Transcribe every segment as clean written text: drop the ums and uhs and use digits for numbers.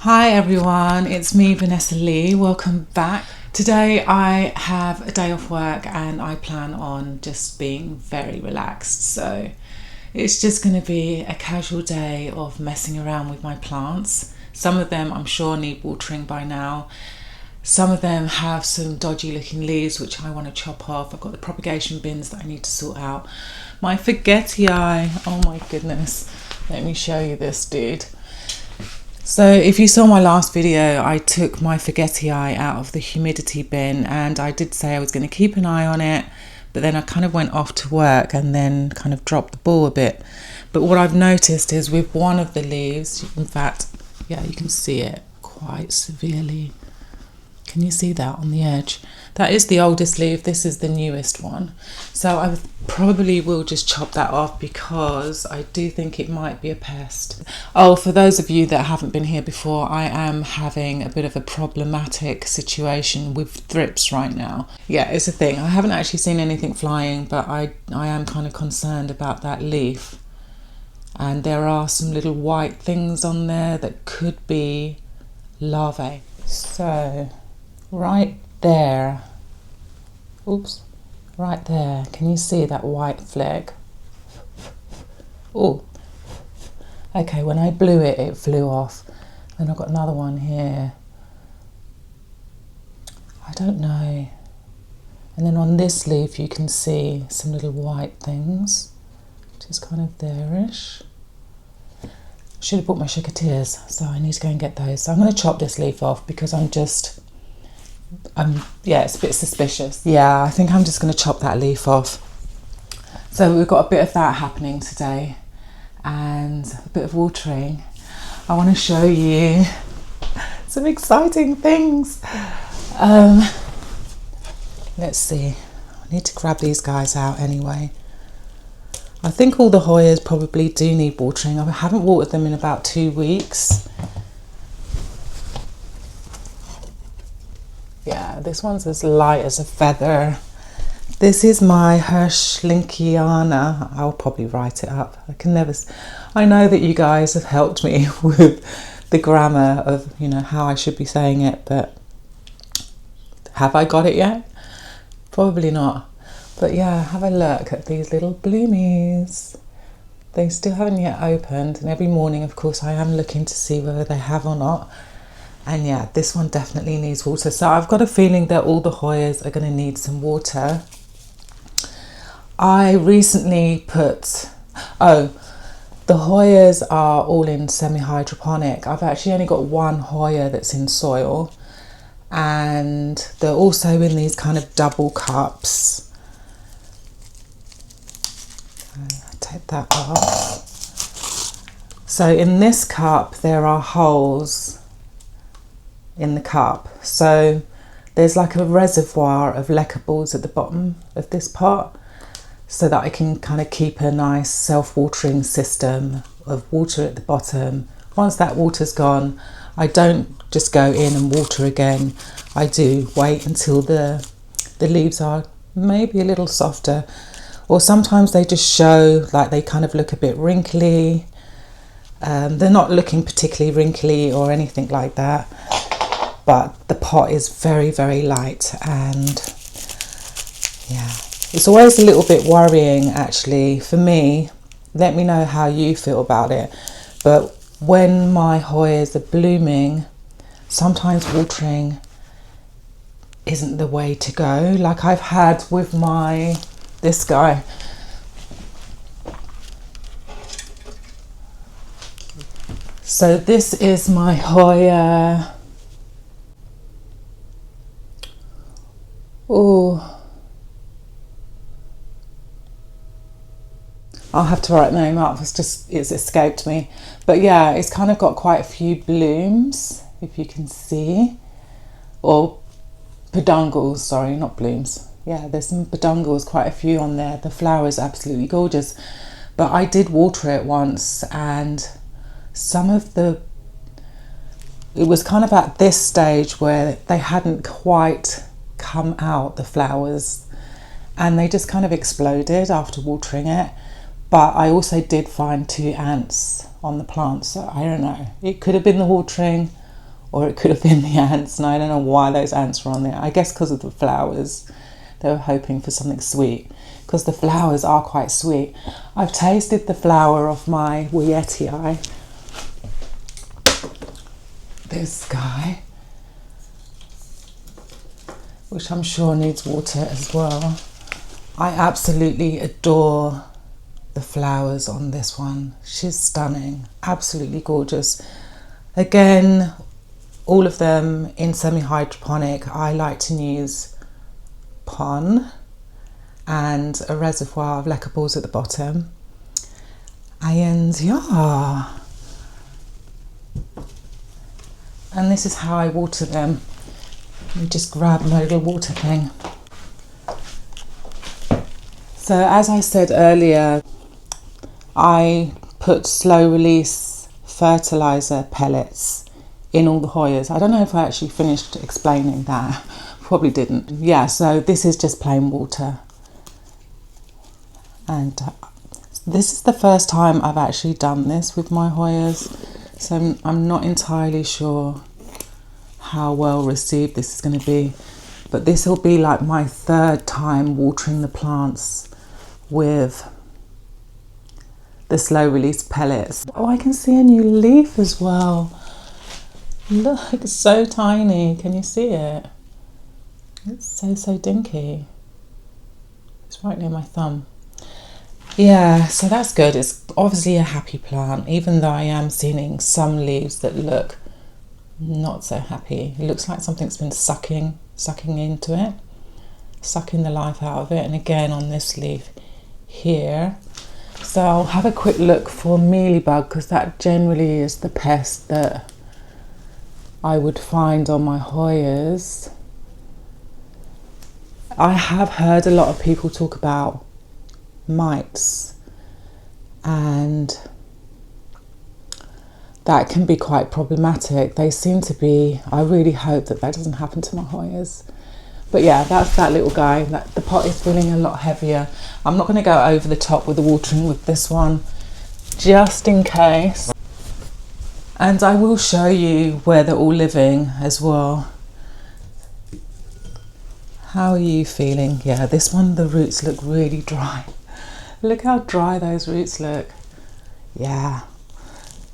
Hi everyone, it's me Vanessa Lee, welcome back. Today I have a day off work and I plan on just being very relaxed. So it's just going to be a casual day of messing around with my plants. Some of them I'm sure need watering by now. Some of them have some dodgy looking leaves which I want to chop off. I've got the propagation bins that I need to sort out. My forgetti eye, oh my goodness, let me show you this dude. So if you saw my last video, I took my forgetti eye out of the humidity bin and I did say I was going to keep an eye on it, but then I kind of went off to work and then kind of dropped the ball a bit. But what I've noticed is with one of the leaves, in fact, yeah, you can see it quite severely. Can you see that on the edge? That is the oldest leaf, this is the newest one. So I probably will just chop that off because I do think it might be a pest. Oh, for those of you that haven't been here before, I am having a bit of a problematic situation with thrips right now. Yeah, it's a thing. I haven't actually seen anything flying, but I am kind of concerned about that leaf. And there are some little white things on there that could be larvae. So right there, oops, right there, can you see that white fleck? Oh, okay, when I blew it, it flew off. Then I've got another one here. I don't know. And then on this leaf you can see some little white things, just kind of there-ish. Should have brought my sugartears, so I need to go and get those. So I'm going to chop this leaf off because yeah, it's a bit suspicious. Yeah, I think I'm just going to chop that leaf off. So we've got a bit of that happening today and a bit of watering. I want to show you some exciting things. Let's see. I need to grab these guys out anyway. I think all the Hoyas probably do need watering. I haven't watered them in about 2 weeks. Yeah, this one's as light as a feather. This is my Hirschlinkiana. I'll probably write it up. I know that you guys have helped me with the grammar of, how I should be saying it, but have I got it yet? Probably not. But yeah, have a look at these little bloomies. They still haven't yet opened, and every morning, of course, I am looking to see whether they have or not. And yeah, this one definitely needs water. So I've got a feeling that all the Hoyas are going to need some water. I recently the Hoyas are all in semi-hydroponic. I've actually only got one Hoya that's in soil. And they're also in these kind of double cups. I take that off. So in this cup, there are holes in the cup, so there's like a reservoir of leckables at the bottom of this pot so that I can kind of keep a nice self-watering system of water at the bottom. Once that water's gone, I don't just go in and water again. I do wait until the leaves are maybe a little softer, or sometimes they just show like they kind of look a bit wrinkly. They're not looking particularly wrinkly or anything like that, but the pot is very, very light, and yeah, it's always a little bit worrying actually for me. Let me know how you feel about it. But when my Hoyas are blooming, sometimes watering isn't the way to go. Like I've had with this guy. So this is my Hoya. Oh, I'll have to write the name up. It's escaped me. But yeah, it's kind of got quite a few blooms, if you can see. Or peduncles, sorry, not blooms. Yeah, there's some peduncles, quite a few on there. The flower is absolutely gorgeous. But I did water it once, and it was kind of at this stage where they hadn't quite come out, the flowers, and they just kind of exploded after watering it. But I also did find 2 ants on the plant, so I don't know. It could have been the watering, or it could have been the ants, and I don't know why those ants were on there. I guess because of the flowers. They were hoping for something sweet, because the flowers are quite sweet. I've tasted the flower of my Weyetii. This guy, which I'm sure needs water as well. I absolutely adore the flowers on this one. She's stunning, absolutely gorgeous. Again, all of them in semi-hydroponic. I like to use pon and a reservoir of leckerballs at the bottom. And yeah, and this is how I water them. You just grab my little water thing. So as I said earlier, I put slow release fertilizer pellets in all the Hoyas. I don't know if I actually finished explaining that. Probably didn't. Yeah, so this is just plain water. And this is the first time I've actually done this with my Hoyas. So I'm not entirely sure how well received this is going to be. But this will be like my third time watering the plants with the slow release pellets. Oh, I can see a new leaf as well. Look, it's so tiny. Can you see it? It's so dinky. It's right near my thumb. Yeah, so that's good. It's obviously a happy plant, even though I am seeing some leaves that look not so happy. It looks like something's been sucking into it, sucking the life out of it. And again on this leaf here. So I'll have a quick look for mealybug, because that generally is the pest that I would find on my Hoyas. I have heard a lot of people talk about mites, and that can be quite problematic. They seem to be, I really hope that doesn't happen to my Hoyas. But yeah, that's that little guy. The pot is feeling a lot heavier. I'm not going to go over the top with the watering with this one, just in case. And I will show you where they're all living as well. How are you feeling? Yeah, this one, the roots look really dry. Look how dry those roots look. Yeah,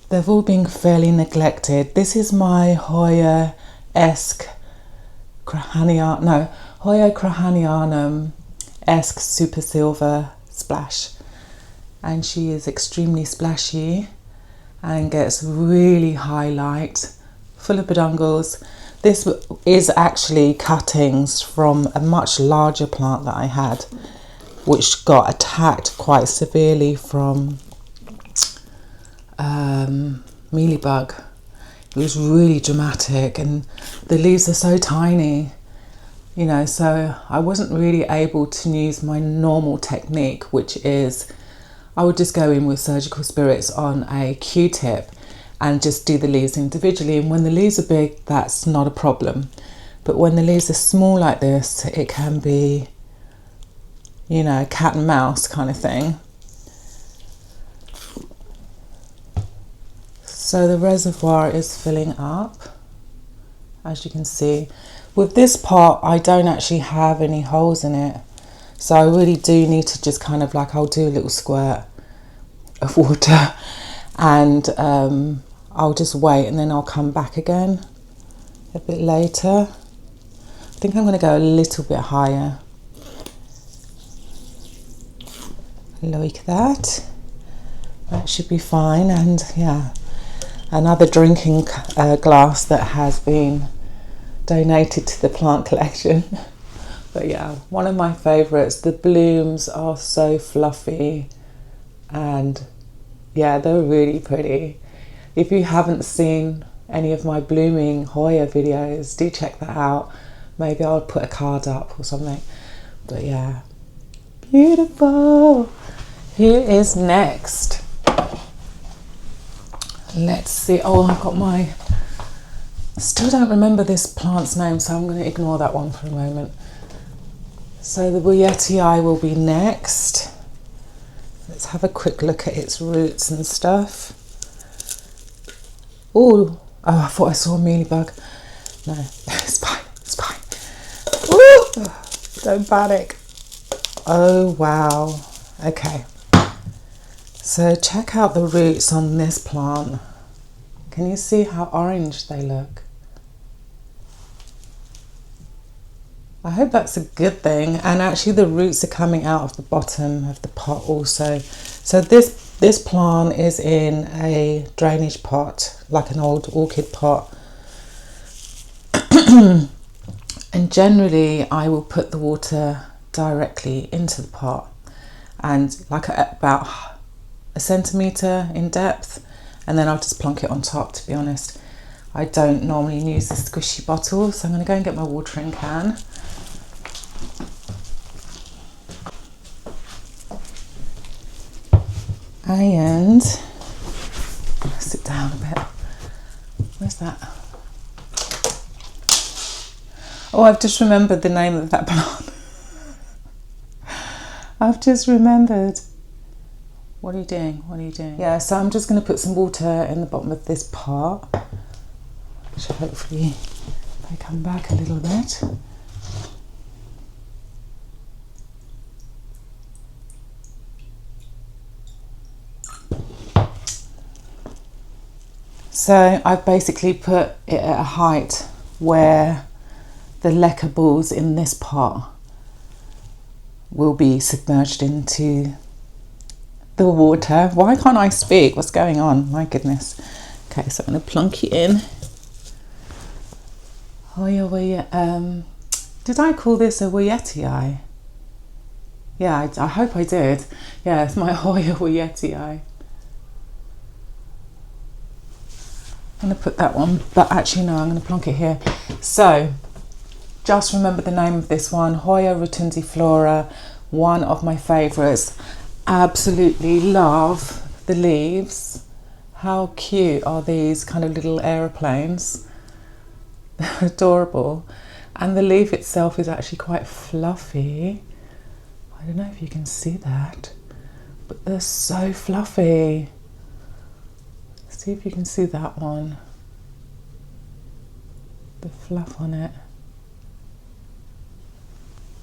they've all been fairly neglected. This is my Hoya-esque Hoya Crahanianum-esque Super Silver Splash. And she is extremely splashy and gets really high light, full of peduncles. This is actually cuttings from a much larger plant that I had, which got attacked quite severely from mealybug. It was really dramatic, and the leaves are so tiny, you know, so I wasn't really able to use my normal technique, which is I would just go in with surgical spirits on a Q-tip and just do the leaves individually. And when the leaves are big, that's not a problem. But when the leaves are small like this, it can be, you know, cat and mouse kind of thing. So the reservoir is filling up, as you can see. With this pot, I don't actually have any holes in it. So I really do need to just kind of like, I'll do a little squirt of water and I'll just wait, and then I'll come back again a bit later. I think I'm going to go a little bit higher. Like that. That should be fine. And yeah, another drinking glass that has been donated to the plant collection. But yeah, one of my favourites. The blooms are so fluffy, and yeah, they're really pretty. If you haven't seen any of my blooming Hoya videos, do check that out. Maybe I'll put a card up or something. But yeah, beautiful. Who is next? Let's see. Oh, I've got my... Still don't remember this plant's name, so I'm going to ignore that one for a moment. So the Weyetii will be next. Let's have a quick look at its roots and stuff. Oh, Oh, I thought I saw a mealybug. No, it's fine, it's fine. Woo! Don't panic. Oh, wow. Okay. So check out the roots on this plant. Can you see how orange they look? I hope that's a good thing. And actually the roots are coming out of the bottom of the pot also. So this plant is in a drainage pot, like an old orchid pot. And generally I will put the water directly into the pot, and like about a centimetre in depth, and then I'll just plonk it on top. To be honest, I don't normally use the squishy bottle, so I'm going to go and get my watering can. And sit down a bit. Where's that? Oh, I've just remembered the name of that plant. I've just remembered. What are you doing? What are you doing? Yeah, so I'm just going to put some water in the bottom of this pot, which hopefully they come back a little bit. So I've basically put it at a height where the leca balls in this pot will be submerged into the water. Why can't I speak? What's going on? My goodness. Okay, so I'm going to plonk it in. Did I call this a Weyetii? Yeah, I hope I did. Yeah, it's my Hoya Weyetii. I'm going to put that one, but actually no, I'm going to plonk it here. So just remember the name of this one, Hoya rotundiflora, one of my favourites. Absolutely love the leaves. How cute are these kind of little aeroplanes? They're adorable. And the leaf itself is actually quite fluffy. I don't know if you can see that, but they're so fluffy. See if you can see that one. The fluff on it.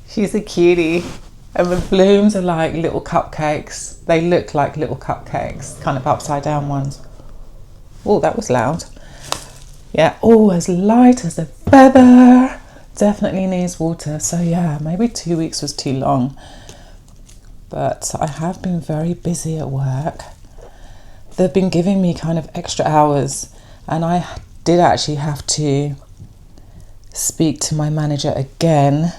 She's a cutie. And the blooms are like little cupcakes. They look like little cupcakes, kind of upside down ones. Oh, that was loud. Yeah, oh, as light as a feather. Definitely needs water. So yeah, maybe 2 weeks was too long. But I have been very busy at work. They've been giving me kind of extra hours, and I did actually have to speak to my manager again,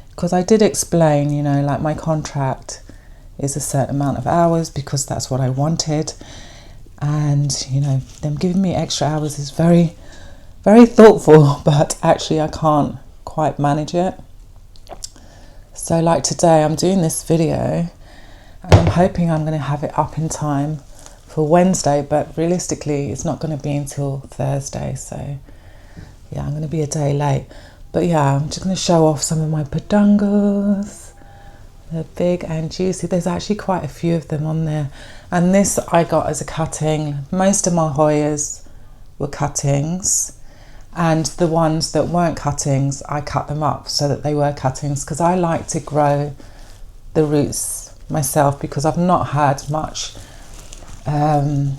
because I did explain, you know, like my contract is a certain amount of hours because that's what I wanted. And, you know, them giving me extra hours is very, very thoughtful, but actually I can't quite manage it. So like today I'm doing this video and I'm hoping I'm going to have it up in time for Wednesday, but realistically it's not going to be until Thursday. So yeah, I'm going to be a day late. But yeah, I'm just going to show off some of my pedungals. They're big and juicy. There's actually quite a few of them on there. And this I got as a cutting. Most of my Hoyas were cuttings. And the ones that weren't cuttings, I cut them up so that they were cuttings, because I like to grow the roots myself, because I've not had much, but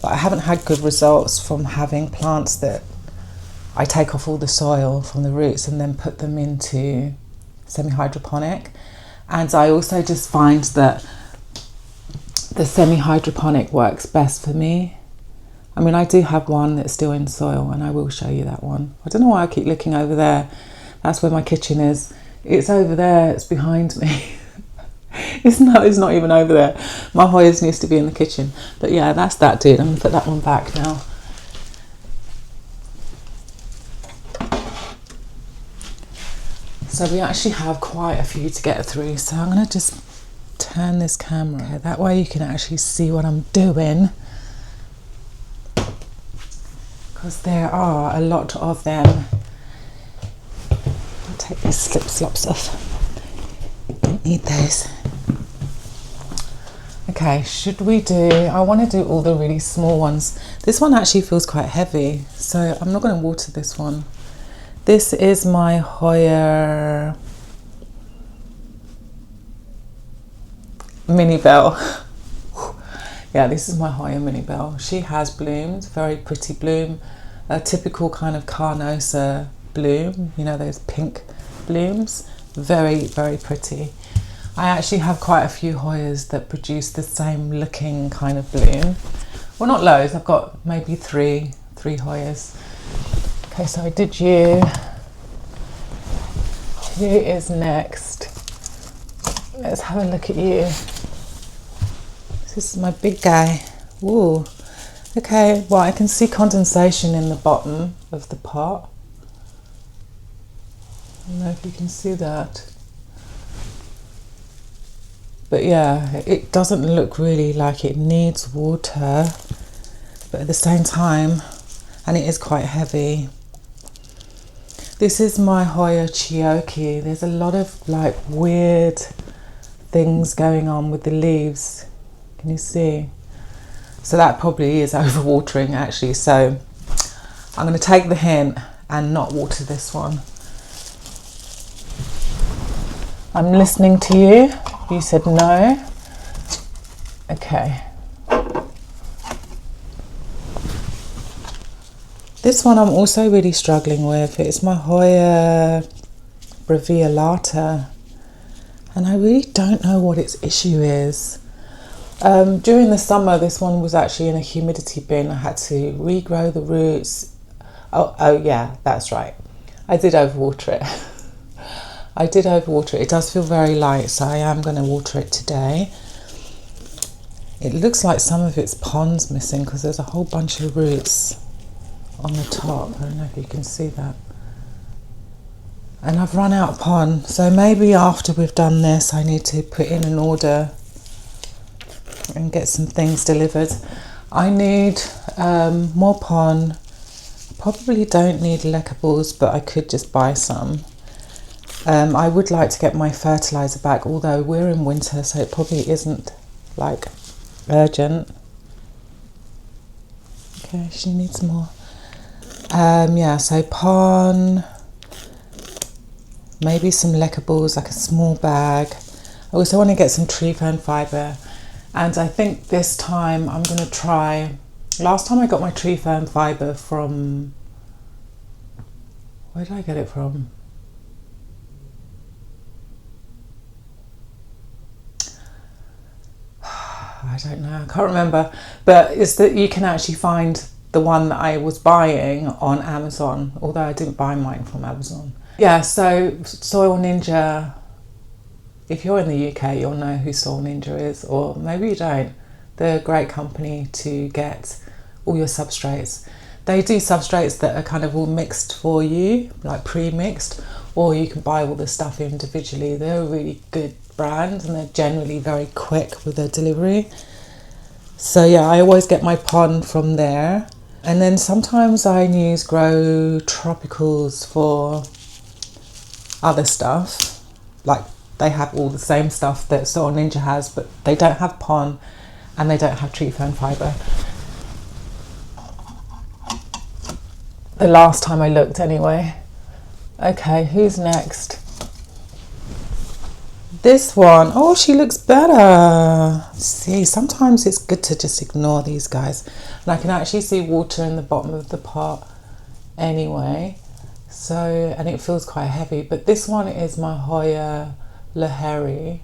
I haven't had good results from having plants that I take off all the soil from the roots and then put them into semi-hydroponic. And I also just find that the semi-hydroponic works best for me. I mean, I do have one that's still in soil, and I will show you that one. I don't know why I keep looking over there. That's where my kitchen is. It's over there, it's behind me. It's not even over there. My Hoyas used to be in the kitchen. But yeah, that's that dude. I'm gonna put that one back now. So we actually have quite a few to get through. So I'm gonna just turn this camera. Okay, that way you can actually see what I'm doing. Because there are a lot of them. I'll take these slip-slops off. Don't need those. Okay, Okay, should we do, I want to do all the really small ones. This one actually feels quite heavy, so I'm not going to water this one. This is my Hoya Mini Bell. Yeah, this is my Hoya Mini Bell. She has blooms, very pretty bloom, a typical kind of carnosa bloom, you know, those pink blooms. Very, very pretty. I actually have quite a few Hoyas that produce the same looking kind of bloom. Well, not loads, I've got maybe three Hoyas. Okay, so I did you. You is next. Let's have a look at you. This is my big guy. Ooh. Okay, well, I can see condensation in the bottom of the pot. I don't know if you can see that. But yeah, it doesn't look really like it needs water, but at the same time, and it is quite heavy. This is my Hoya Chioki. There's a lot of like weird things going on with the leaves. Can you see? So that probably is overwatering actually. So I'm going to take the hint and not water this one. I'm listening to you. You said no. Okay. This one I'm also really struggling with. It's my Hoya breviolata. And I really don't know what its issue is. During the summer, this one was actually in a humidity bin. I had to regrow the roots. Oh yeah, that's right. I did overwater it. I did overwater it. It does feel very light, so I am going to water it today. It looks like some of its pond's missing because there's a whole bunch of roots on the top. I don't know if you can see that. And I've run out of pond, so maybe after we've done this, I need to put in an order and get some things delivered. I need more pond. Probably don't need leckables, but I could just buy some. I would like to get my fertilizer back, although we're in winter, so it probably isn't like urgent. Okay, she needs more. Yeah, so pon, maybe some leckables, like a small bag. I also want to get some tree fern fibre, and I think this time I'm going to try. Last time I got my tree fern fibre from, where did I get it from? I don't know, I can't remember, but it's that you can actually find the one that I was buying on Amazon, although I didn't buy mine from Amazon. Yeah, so Soil Ninja, if you're in the UK, you'll know who Soil Ninja is, or maybe you don't. They're a great company to get all your substrates. They do substrates that are kind of all mixed for you, like pre-mixed, or you can buy all the stuff individually. They're a really good brand and they're generally very quick with their delivery. So yeah, I always get my pond from there. And then sometimes I use Grow Tropicals for other stuff. Like they have all the same stuff that Soil Ninja has, but they don't have pond and they don't have tree fern fibre. The last time I looked anyway. Okay, who's next? This one, oh, she looks better. See, sometimes it's good to just ignore these guys. And I can actually see water in the bottom of the pot anyway. So, and it feels quite heavy. But this one is my Hoya Lahiri.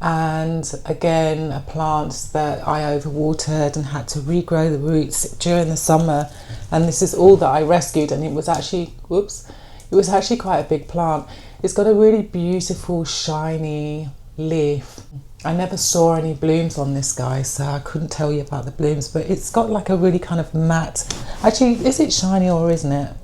And again, a plant that I overwatered and had to regrow the roots during the summer. And this is all that I rescued. And it was actually, whoops, it was actually quite a big plant. It's got a really beautiful shiny leaf. I never saw any blooms on this guy, so I couldn't tell you about the blooms, but it's got like a really kind of matte, actually, is it shiny or isn't it?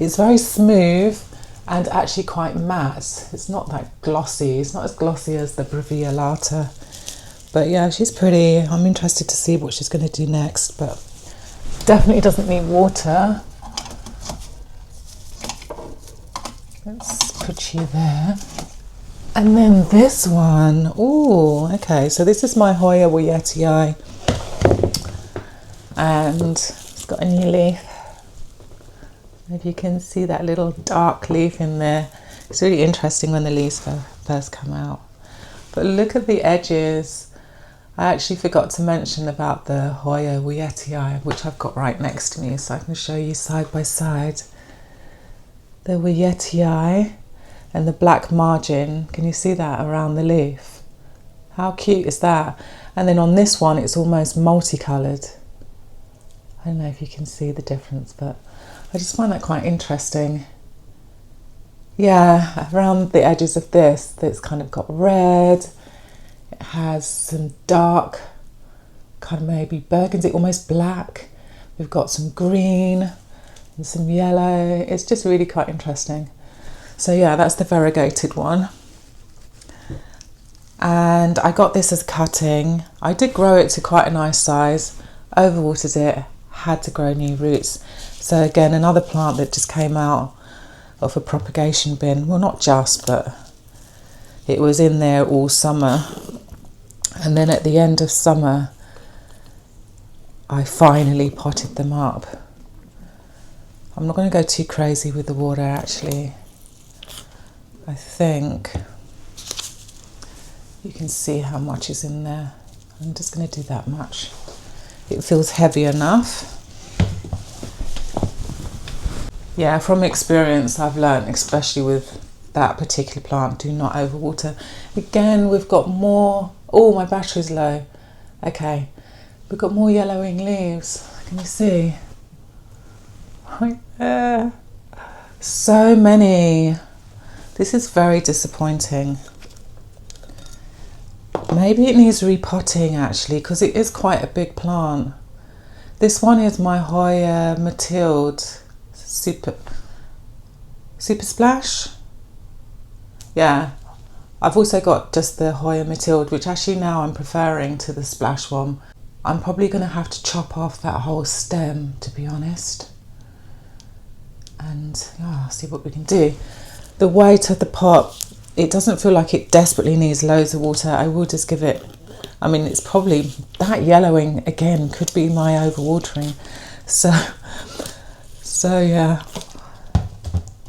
It's very smooth and actually quite matte. It's not that glossy. It's not as glossy as the breviolata, but yeah, she's pretty. I'm interested to see what she's going to do next, but definitely doesn't need water. Let's put you there. And then this one, oh, okay, so this is my Hoya Wietii, and it's got a new leaf. If you can see that little dark leaf in there, it's really interesting when the leaves first come out. But look at the edges. I actually forgot to mention about the Hoya Wietii, which I've got right next to me, so I can show you side by side. The Wietii and the black margin, can you see that around the leaf? How cute is that? And then on this one, it's almost multicoloured. I don't know if you can see the difference, but I just find that quite interesting. Yeah, around the edges of this, it's kind of got red. It has some dark, kind of maybe burgundy, almost black. We've got some green and some yellow. It's just really quite interesting. So yeah, that's the variegated one. And I got this as cutting. I did grow it to quite a nice size, overwatered it, had to grow new roots. So again, another plant that just came out of a propagation bin. Well, not just, but it was in there all summer. And then at the end of summer, I finally potted them up. I'm not going to go too crazy with the water actually. I think you can see how much is in there. I'm just going to do that much. It feels heavy enough. Yeah, from experience I've learned, especially with that particular plant, do not overwater. Again, we've got more, oh, my battery's low. Okay, we've got more yellowing leaves. Can you see? Right there. So many. This is very disappointing. Maybe it needs repotting actually, because it is quite a big plant. This one is my Hoya Mathilde Super Splash. Yeah, I've also got just the Hoya Mathilde, which actually now I'm preferring to the Splash one. I'm probably going to have to chop off that whole stem, to be honest. And see what we can do. The weight of the pot, it doesn't feel like it desperately needs loads of water. I will just give it, I mean, it's probably, that yellowing again could be my overwatering. So yeah,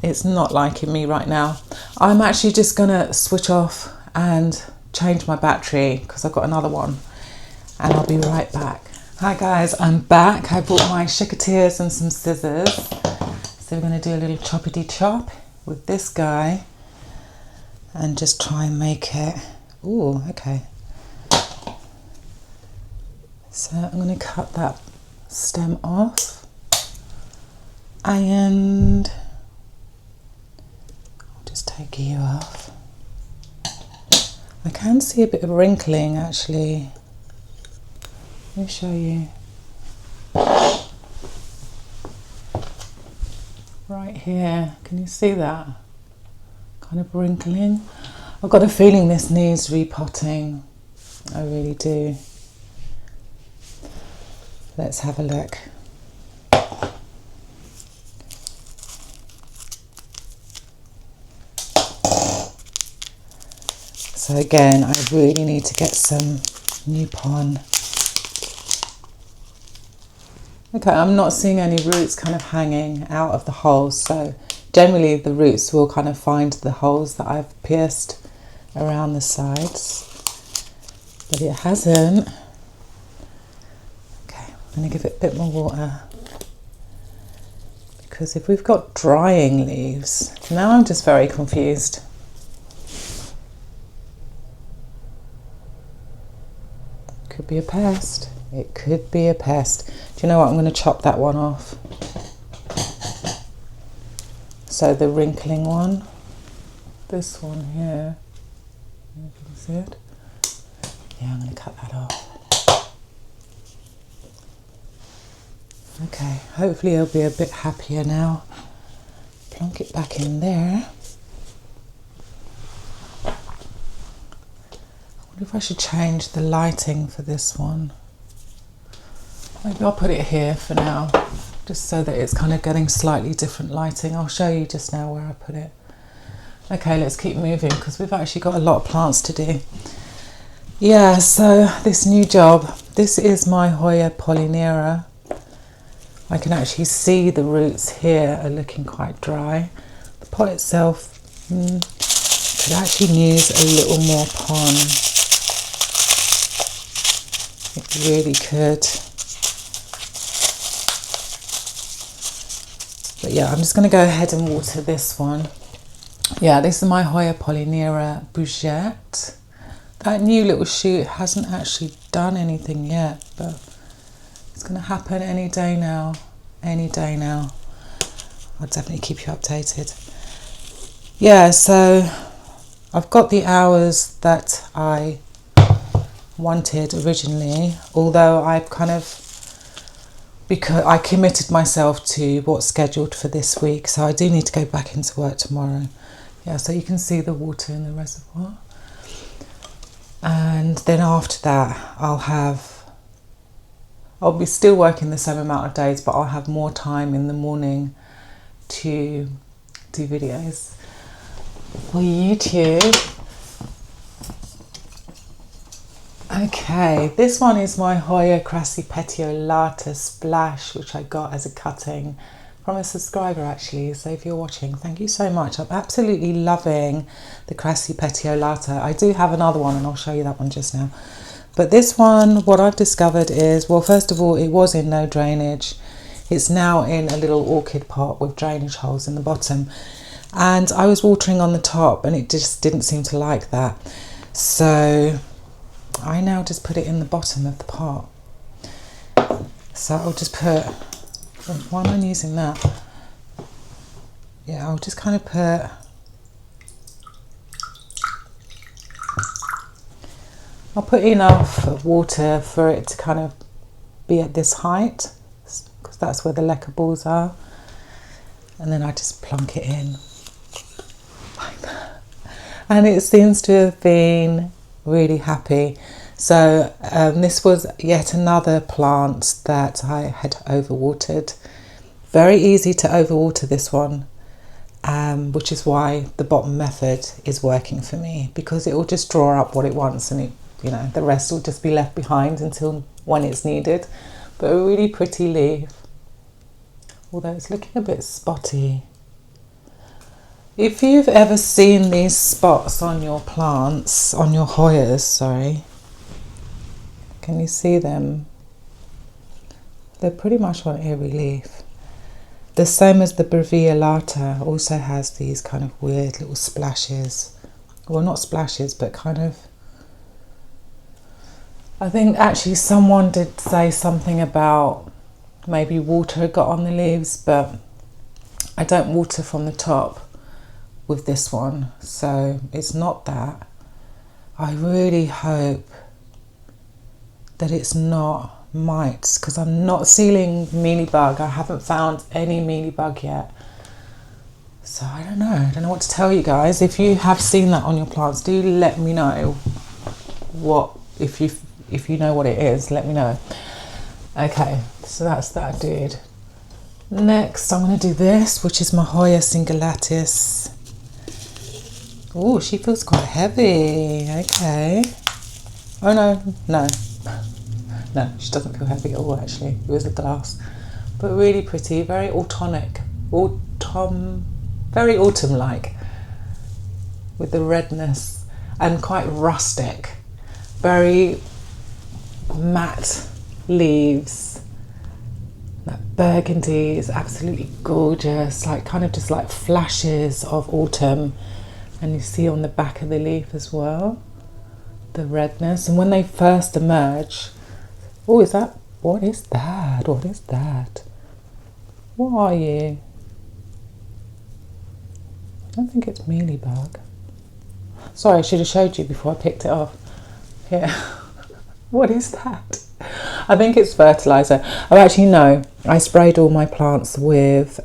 it's not liking me right now. I'm actually just gonna switch off and change my battery because I've got another one, and I'll be right back. Hi guys, I'm back. I brought my chicoteers and some scissors. So we're gonna do a little choppity chop with this guy and just try and make it, ooh, okay. So I'm going to cut that stem off, and I'll just take you off. I can see a bit of wrinkling actually. Let me show you. Right here, can you see that? Kind of wrinkling. I've got a feeling this needs repotting. I really do. Let's have a look. So again, I really need to get some new pon. Okay, I'm not seeing any roots kind of hanging out of the holes, so generally the roots will kind of find the holes that I've pierced around the sides, but it hasn't. Okay, I'm going to give it a bit more water, because if we've got drying leaves, now I'm just very confused. Could be a pest. It could be a pest. Do you know what? I'm going to chop that one off. So the wrinkling one, this one here, you can see it. Yeah, I'm going to cut that off. Okay, hopefully it'll be a bit happier now. Plonk it back in there. I wonder if I should change the lighting for this one. Maybe I'll put it here for now, just so that it's kind of getting slightly different lighting. I'll show you just now where I put it. Okay, let's keep moving because we've actually got a lot of plants to do. Yeah, so this new job, this is my Hoya polynera. I can actually see the roots here are looking quite dry. The pot itself could actually use a little more pon. It really could. But yeah, I'm just going to go ahead and water this one. Yeah, this is my Hoya polynera bougette. That new little shoot hasn't actually done anything yet, but it's going to happen any day now. Any day now. I'll definitely keep you updated. Yeah, so I've got the hours that I wanted originally, although I've kind of, because I committed myself to what's scheduled for this week, so I do need to go back into work tomorrow. Yeah, so you can see the water in the reservoir. And then after that, I'll be still working the same amount of days, but I'll have more time in the morning to do videos for YouTube. Okay, this one is my Hoya crassipetiolata splash, which I got as a cutting from a subscriber actually. So if you're watching, thank you so much. I'm absolutely loving the crassipetiolata. I do have another one and I'll show you that one just now. But this one, what I've discovered is, well, first of all, it was in no drainage. It's now in a little orchid pot with drainage holes in the bottom. And I was watering on the top and it just didn't seem to like that. So I now just put it in the bottom of the pot. So I'll just put, why am I using that? Yeah, I'll just kind of put, I'll put enough water for it to kind of be at this height, because that's where the leca balls are. And then I just plunk it in like that. And it seems to have been really happy. So this was yet another plant that I had overwatered. Very easy to overwater this one, which is why the bottom method is working for me, because it will just draw up what it wants and it, you know, the rest will just be left behind until when it's needed. But a really pretty leaf, although it's looking a bit spotty. If you've ever seen these spots on your plants, on your Hoyas, sorry, can you see them? They're pretty much on every leaf. The same as the breviolata also has these kind of weird little splashes. Well, not splashes, but kind of, I think actually someone did say something about maybe water had got on the leaves, but I don't water from the top with this one, so it's not that. I really hope that it's not mites, because I'm not sealing mealybug. I haven't found any mealybug yet. So I don't know what to tell you guys. If you have seen that on your plants, do let me know what, if you know what it is, let me know. Okay, so that's that dude. Next, I'm going to do this, which is my Hoya cingulatus. Oh, she feels quite heavy. Okay. Oh no, she doesn't feel heavy at all actually. It was a glass. But really pretty, very autumnic. Very autumn-like. With the redness and quite rustic. Very matte leaves. That burgundy is absolutely gorgeous, like kind of just like flashes of autumn. And you see on the back of the leaf as well, the redness. And when they first emerge, oh, is that, what is that? What is that? What are you? I don't think it's mealybug. Sorry, I should have showed you before I picked it off. Here. What is that? I think it's fertilizer. Oh, actually, no. I sprayed all my plants with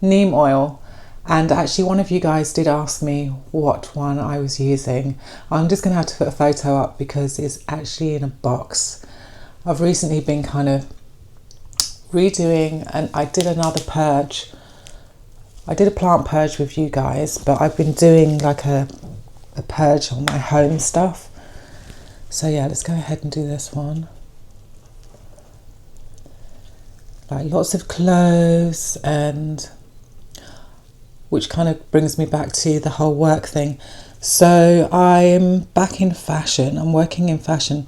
neem oil, and actually one of you guys did ask me what one I was using. I'm just going to have to put a photo up because it's actually in a box. I've recently been kind of redoing, and I did another purge I did a plant purge with you guys, but I've been doing like a purge on my home stuff. So yeah, let's go ahead and do this one. Like lots of clothes, and which kind of brings me back to the whole work thing. So I'm back in fashion. I'm working in fashion.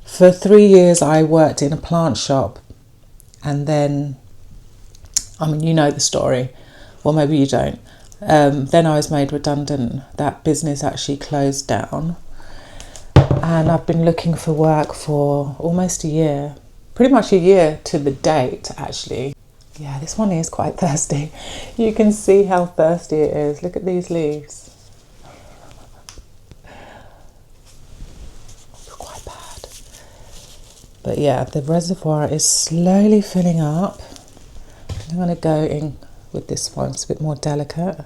For 3 years I worked in a plant shop, and then, I mean, you know the story, or maybe you don't. Then I was made redundant. That business actually closed down, and I've been looking for work for almost a year, pretty much a year to the date actually. Yeah, this one is quite thirsty. You can see how thirsty it is. Look at these leaves. Quite bad. But yeah, the reservoir is slowly filling up. I'm going to go in with this one. It's a bit more delicate.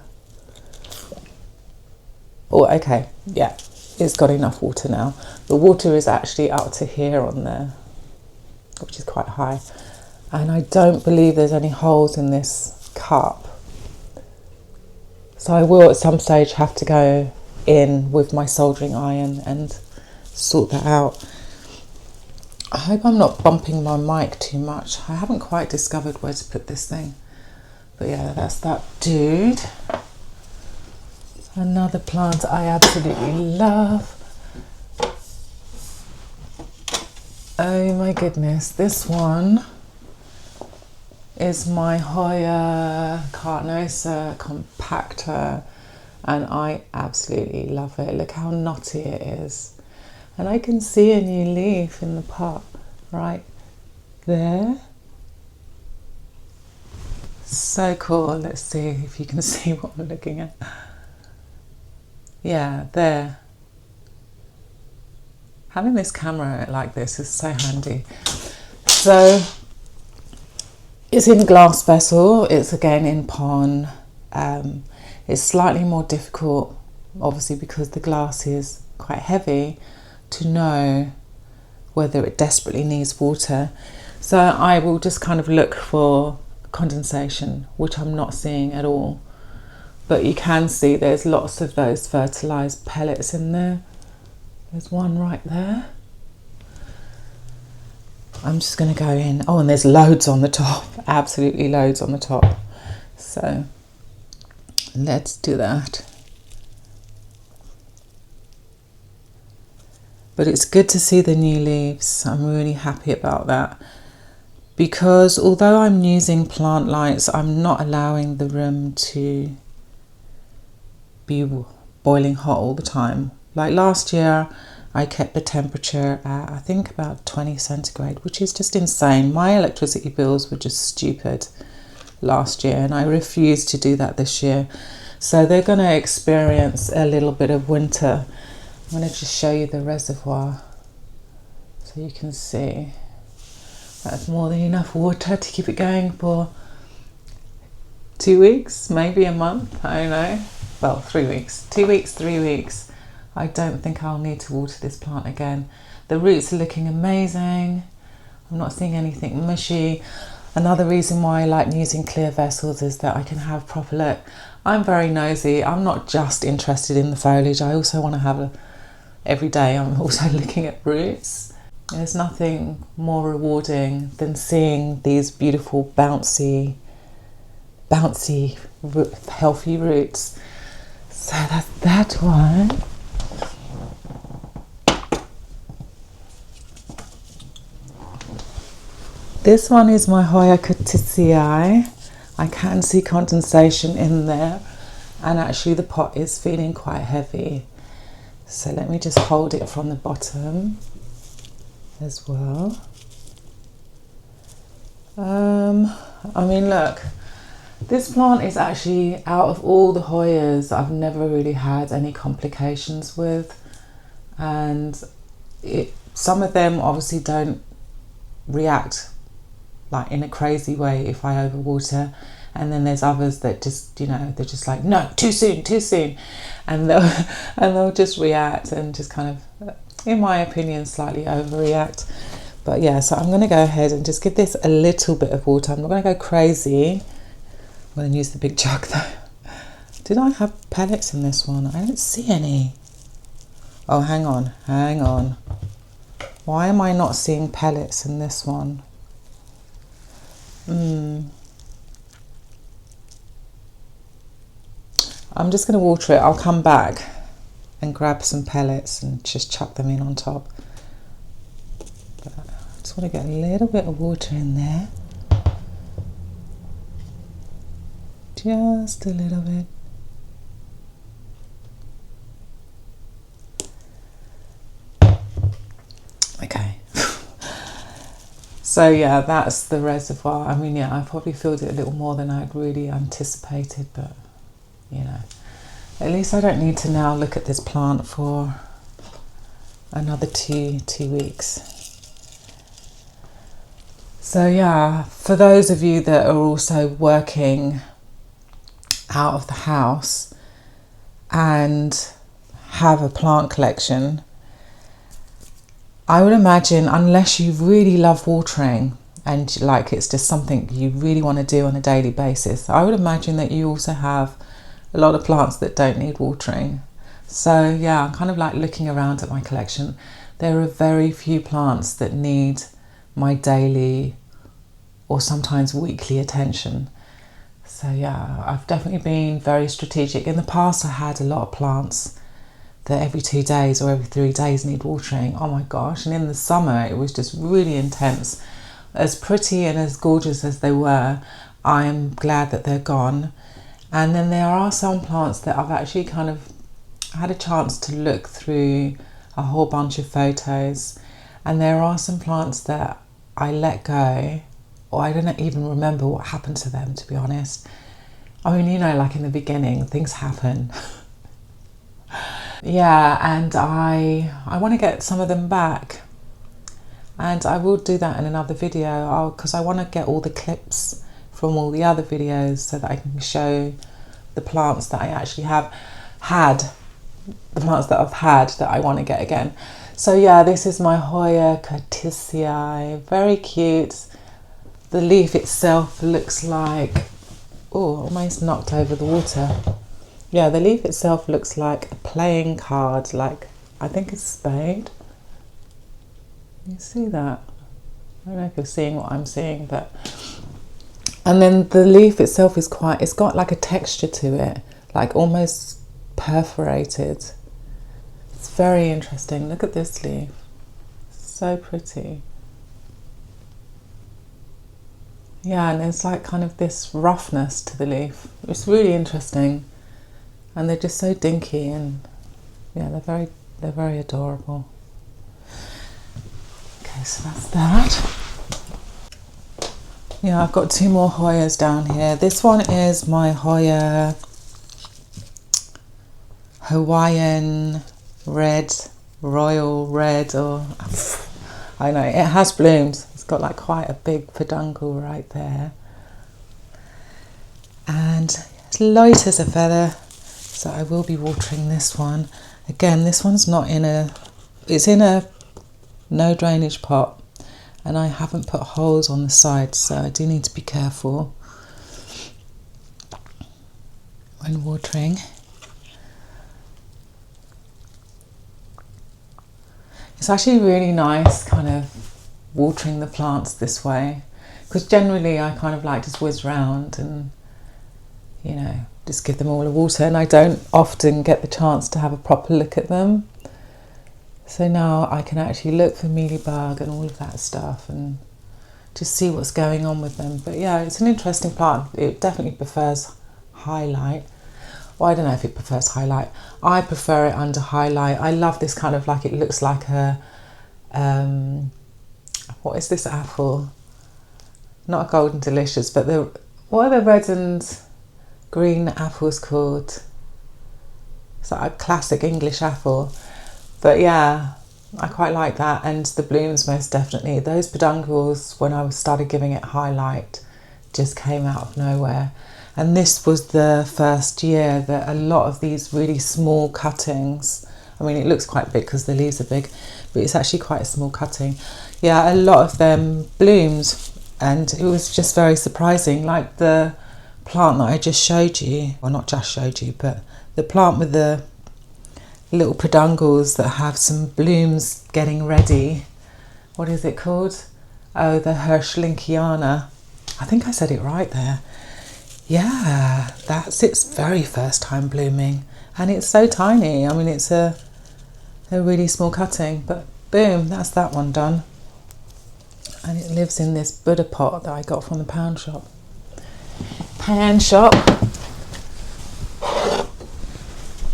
Oh, okay. Yeah, it's got enough water now. The water is actually up to here on there, which is quite high. And I don't believe there's any holes in this cup. So I will at some stage have to go in with my soldering iron and sort that out. I hope I'm not bumping my mic too much. I haven't quite discovered where to put this thing. But yeah, that's that dude. Another plant I absolutely love. Oh my goodness, this one is my Hoya Carnosa compactor, and I absolutely love it. Look how knotty it is. And I can see a new leaf in the pot right there. So cool. Let's see if you can see what I'm looking at. Yeah, there. Having this camera like this is so handy. So it's in a glass vessel. It's again in pon. It's slightly more difficult, obviously, because the glass is quite heavy, to know whether it desperately needs water. So I will just kind of look for condensation, which I'm not seeing at all. But you can see there's lots of those fertilized pellets in there. There's one right there. I'm just going to go in. Oh, and there's loads on the top. Absolutely loads on the top. So let's do that. But it's good to see the new leaves. I'm really happy about that. Because although I'm using plant lights, I'm not allowing the room to be boiling hot all the time. Like last year, I kept the temperature at, I think, about 20 centigrade, which is just insane. My electricity bills were just stupid last year, and I refused to do that this year. So they're going to experience a little bit of winter. I'm going to just show you the reservoir so you can see. That's more than enough water to keep it going for 2 weeks, maybe a month, I don't know. Well, 3 weeks. 2 weeks, 3 weeks. I don't think I'll need to water this plant again. The roots are looking amazing. I'm not seeing anything mushy. Another reason why I like using clear vessels is that I can have proper look. I'm very nosy. I'm not just interested in the foliage. I also want to have every day I'm also looking at roots. There's nothing more rewarding than seeing these beautiful bouncy, healthy roots. So that's that one. This one is my Hoya Coticeae. I can see condensation in there, and actually the pot is feeling quite heavy. So let me just hold it from the bottom as well. I mean, look, this plant is actually, out of all the Hoyas, I've never really had any complications with, and some of them obviously don't react like in a crazy way if I overwater, and then there's others that just, you know, they're just like, no, too soon, and they'll just react and just kind of, in my opinion, slightly overreact. But yeah, so I'm going to go ahead and just give this a little bit of water. I'm not going to go crazy. I'm going to use the big jug though. Did I have pellets in this one? I don't see any. Oh, hang on. Why am I not seeing pellets in this one? I'm just going to water it. I'll come back and grab some pellets and just chuck them in on top. But I just want to get a little bit of water in there. Just a little bit. Okay. So yeah, that's the reservoir. I mean, yeah, I probably filled it a little more than I'd really anticipated, but you know, at least I don't need to now look at this plant for another two weeks. So yeah, for those of you that are also working out of the house and have a plant collection, I would imagine, unless you really love watering and like it's just something you really want to do on a daily basis, I would imagine that you also have a lot of plants that don't need watering. So yeah, I'm kind of like looking around at my collection. There are very few plants that need my daily or sometimes weekly attention. So yeah, I've definitely been very strategic. In the past, I had a lot of plants that every 2 days or every 3 days need watering. Oh my gosh. And in the summer, it was just really intense. As pretty and as gorgeous as they were, I'm glad that they're gone. And then there are some plants that I've actually kind of had a chance to look through a whole bunch of photos. And there are some plants that I let go, or I don't even remember what happened to them, to be honest. I mean, you know, like in the beginning, things happen. Yeah, and I want to get some of them back, and I will do that in another video because I want to get all the clips from all the other videos so that I can show the plants that I actually have had, the plants that I've had that I want to get again. So yeah, this is my Hoya curtisii, very cute. The leaf itself looks like, oh, almost knocked over the water. Yeah, the leaf itself looks like a playing card, like I think a spade. You see that? I don't know if you're seeing what I'm seeing, but... And then the leaf itself is quite, it's got like a texture to it, like almost perforated. It's very interesting. Look at this leaf. So pretty. Yeah, and there's like kind of this roughness to the leaf. It's really interesting. And they're just so dinky, and yeah, they're very adorable. Okay, so that's that. Yeah, I've got 2 more Hoyas down here. This one is my Hoya Hawaiian Red, Royal Red, or I know, it has blooms. It's got like quite a big peduncle right there. And it's light as a feather. So I will be watering this one. Again, this one's not in a, it's in a no drainage pot, and I haven't put holes on the sides, so I do need to be careful when watering. It's actually really nice kind of watering the plants this way, because generally I kind of like just whiz round and, you know, just give them all a water, and I don't often get the chance to have a proper look at them. So now I can actually look for mealybug and all of that stuff and just see what's going on with them. But yeah, it's an interesting plant. It definitely prefers highlight. Well, I don't know if it prefers highlight. I prefer it under highlight. I love this kind of like, it looks like a, what is this apple? Not a golden delicious, but what are the red and green apples called? It's like a classic English apple. But yeah, I quite like that, and the blooms most definitely. Those peduncles, when I started giving it highlight, just came out of nowhere. And this was the first year that a lot of these really small cuttings, I mean, it looks quite big because the leaves are big, but it's actually quite a small cutting. Yeah, a lot of them bloomed, and it was just very surprising. Like the plant that I just showed you, well not just showed you, but the plant with the little peduncles that have some blooms getting ready. What is it called? Oh, the Hirschlinkiana. I think I said it right there. Yeah, that's its very first time blooming, and it's so tiny. I mean, it's a really small cutting, but boom, that's that one done. And it lives in this Buddha pot that I got from the pound shop.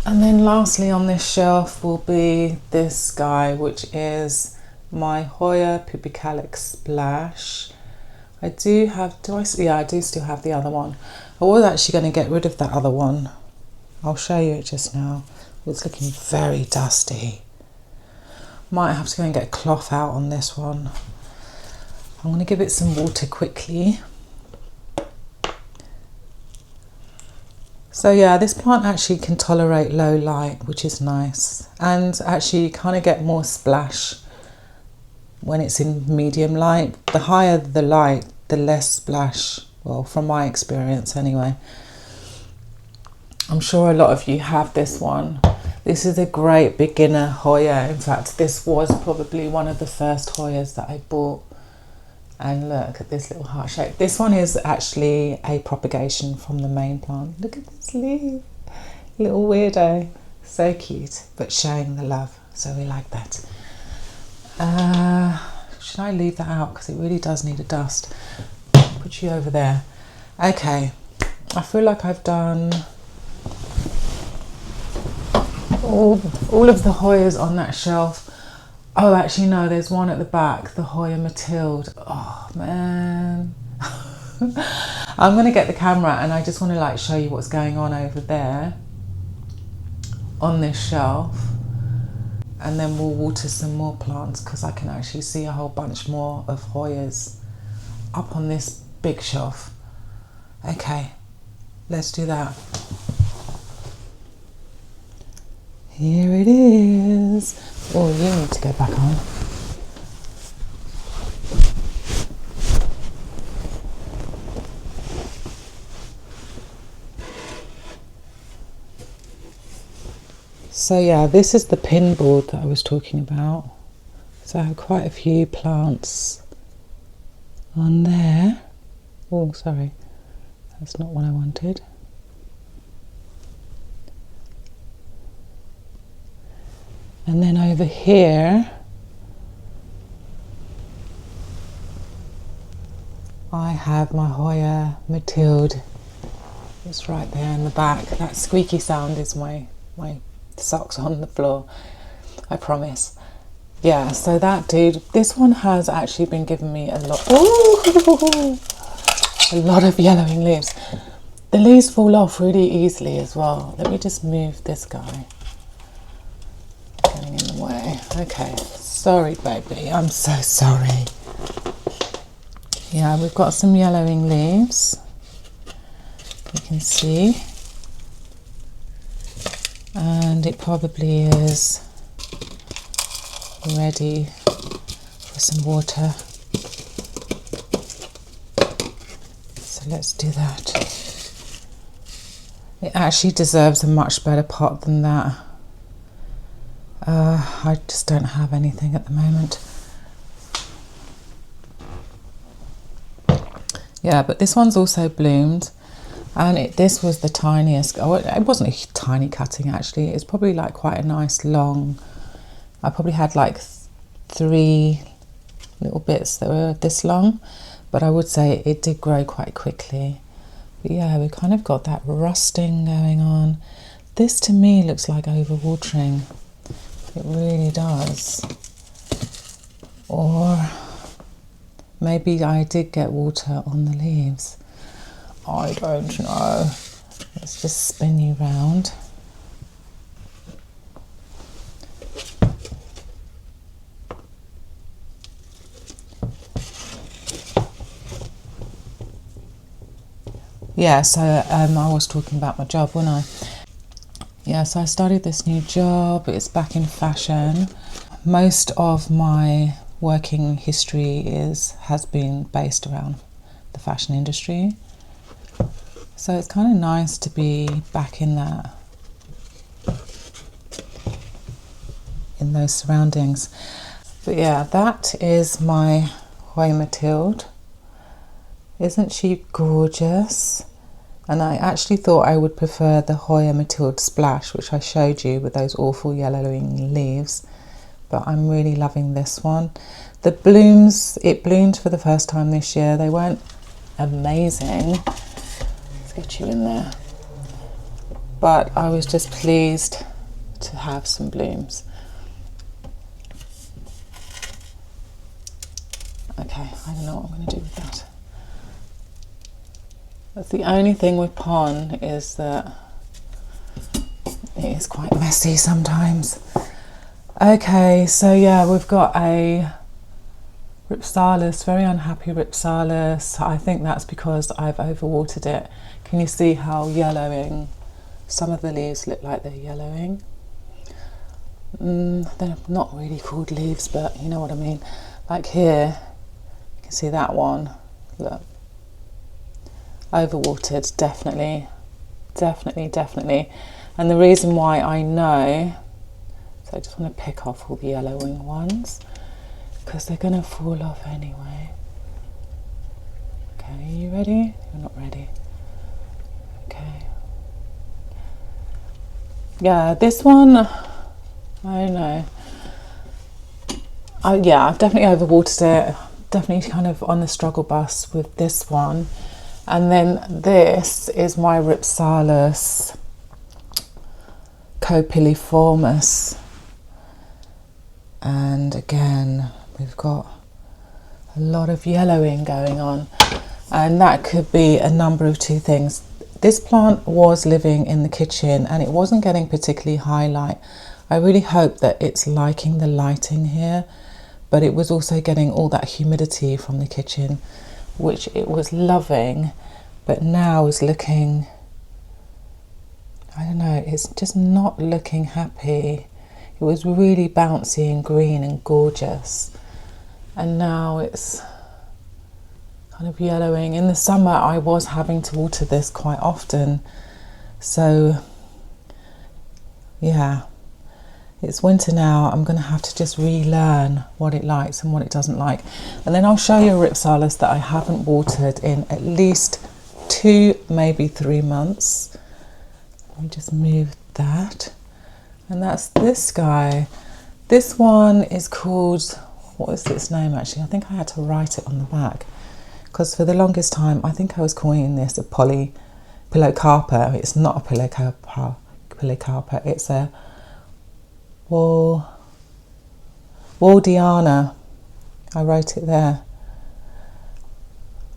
And then lastly on this shelf will be this guy, which is my Hoya Pupicalix Splash. I do still have the other one. I was actually going to get rid of that other one. I'll show you it just now. It's looking very dusty. Might have to go and get a cloth out on this one. I'm going to give it some water quickly. So yeah, this plant actually can tolerate low light, which is nice. And actually you kind of get more splash when it's in medium light. The higher the light, the less splash. Well, from my experience anyway. I'm sure a lot of you have this one. This is a great beginner Hoya. In fact, this was probably one of the first Hoyas that I bought. And look at this little heart shape. This one is actually a propagation from the main plant. Look at this leaf. Little weirdo. So cute, but showing the love. So we like that. Should I leave that out? Because it really does need a dust. Put you over there. Okay. I feel like I've done all of the Hoyas on that shelf. Oh, actually, no, there's one at the back, the Hoya Mathilde. Oh, man. I'm going to get the camera and I just want to like show you what's going on over there on this shelf. And then we'll water some more plants because I can actually see a whole bunch more of Hoyas up on this big shelf. Okay, let's do that. Here it is. Oh, you need to go back on. So yeah, this is the pin board that I was talking about. So I have quite a few plants on there. Oh, sorry, that's not what I wanted. And then over here, I have my Hoya Mathilde. It's right there in the back. That squeaky sound is my socks on the floor, I promise. Yeah, so that dude, this one has actually been giving me a lot. Ooh, a lot of yellowing leaves. The leaves fall off really easily as well. Let me just move this guy. Getting in the way. Okay, sorry baby, I'm so sorry. Yeah, we've got some yellowing leaves. You can see. And it probably is ready for some water. So let's do that. It actually deserves a much better pot than that. I just don't have anything at the moment. Yeah, but this one's also bloomed. And this was the tiniest. Oh, it wasn't a tiny cutting actually. It's probably like quite a nice long. I probably had like 3 little bits that were this long, but I would say it did grow quite quickly. But yeah, we kind of got that rusting going on. This to me looks like overwatering. It really does. Or maybe I did get water on the leaves. I don't know. Let's just spin you round. Yeah, so I was talking about my job, wasn't I? Yeah, so I started this new job. It's back in fashion. Most of my working history has been based around the fashion industry. So it's kind of nice to be back in those surroundings. But yeah, that is my Hoya Mathilde. Isn't she gorgeous? And I actually thought I would prefer the Hoya Mathilde Splash, which I showed you with those awful yellowing leaves. But I'm really loving this one. The blooms, it bloomed for the first time this year. They weren't amazing. Let's get you in there. But I was just pleased to have some blooms. Okay, I don't know what I'm going to do with that. That's the only thing with pon is that it is quite messy sometimes. Okay, so yeah, we've got a Ripsalis, very unhappy Ripsalis. I think that's because I've overwatered it. Can you see how yellowing? Some of the leaves look like they're yellowing. They're not really called leaves, but you know what I mean. Like here, you can see that one. Look. Overwatered, definitely. And the reason why I know, so I just want to pick off all the yellowing ones because they're going to fall off anyway. Okay, are you ready? You're not ready. Okay. Yeah, this one, I don't know. Yeah, I've definitely overwatered it. Definitely kind of on the struggle bus with this one. And then this is my Ripsalis Copiliformis. And again, we've got a lot of yellowing going on. And that could be a number of two things. This plant was living in the kitchen and it wasn't getting particularly high light. I really hope that it's liking the lighting here, but it was also getting all that humidity from the kitchen, which it was loving, but now is looking, I don't know, it's just not looking happy. It was really bouncy and green and gorgeous, and now it's kind of yellowing. In the summer I was having to water this quite often, so yeah. It's winter now, I'm going to have to just relearn what it likes and what it doesn't like. And then I'll show you a Ripsalis that I haven't watered in at least 2, maybe 3 months. Let me just move that. And that's this guy. This one is called, what is its name actually? I think I had to write it on the back. Because for the longest time, I think I was calling this a Pilocarpa. It's not a Pilocarpa, it's a Waldiana. I wrote it there.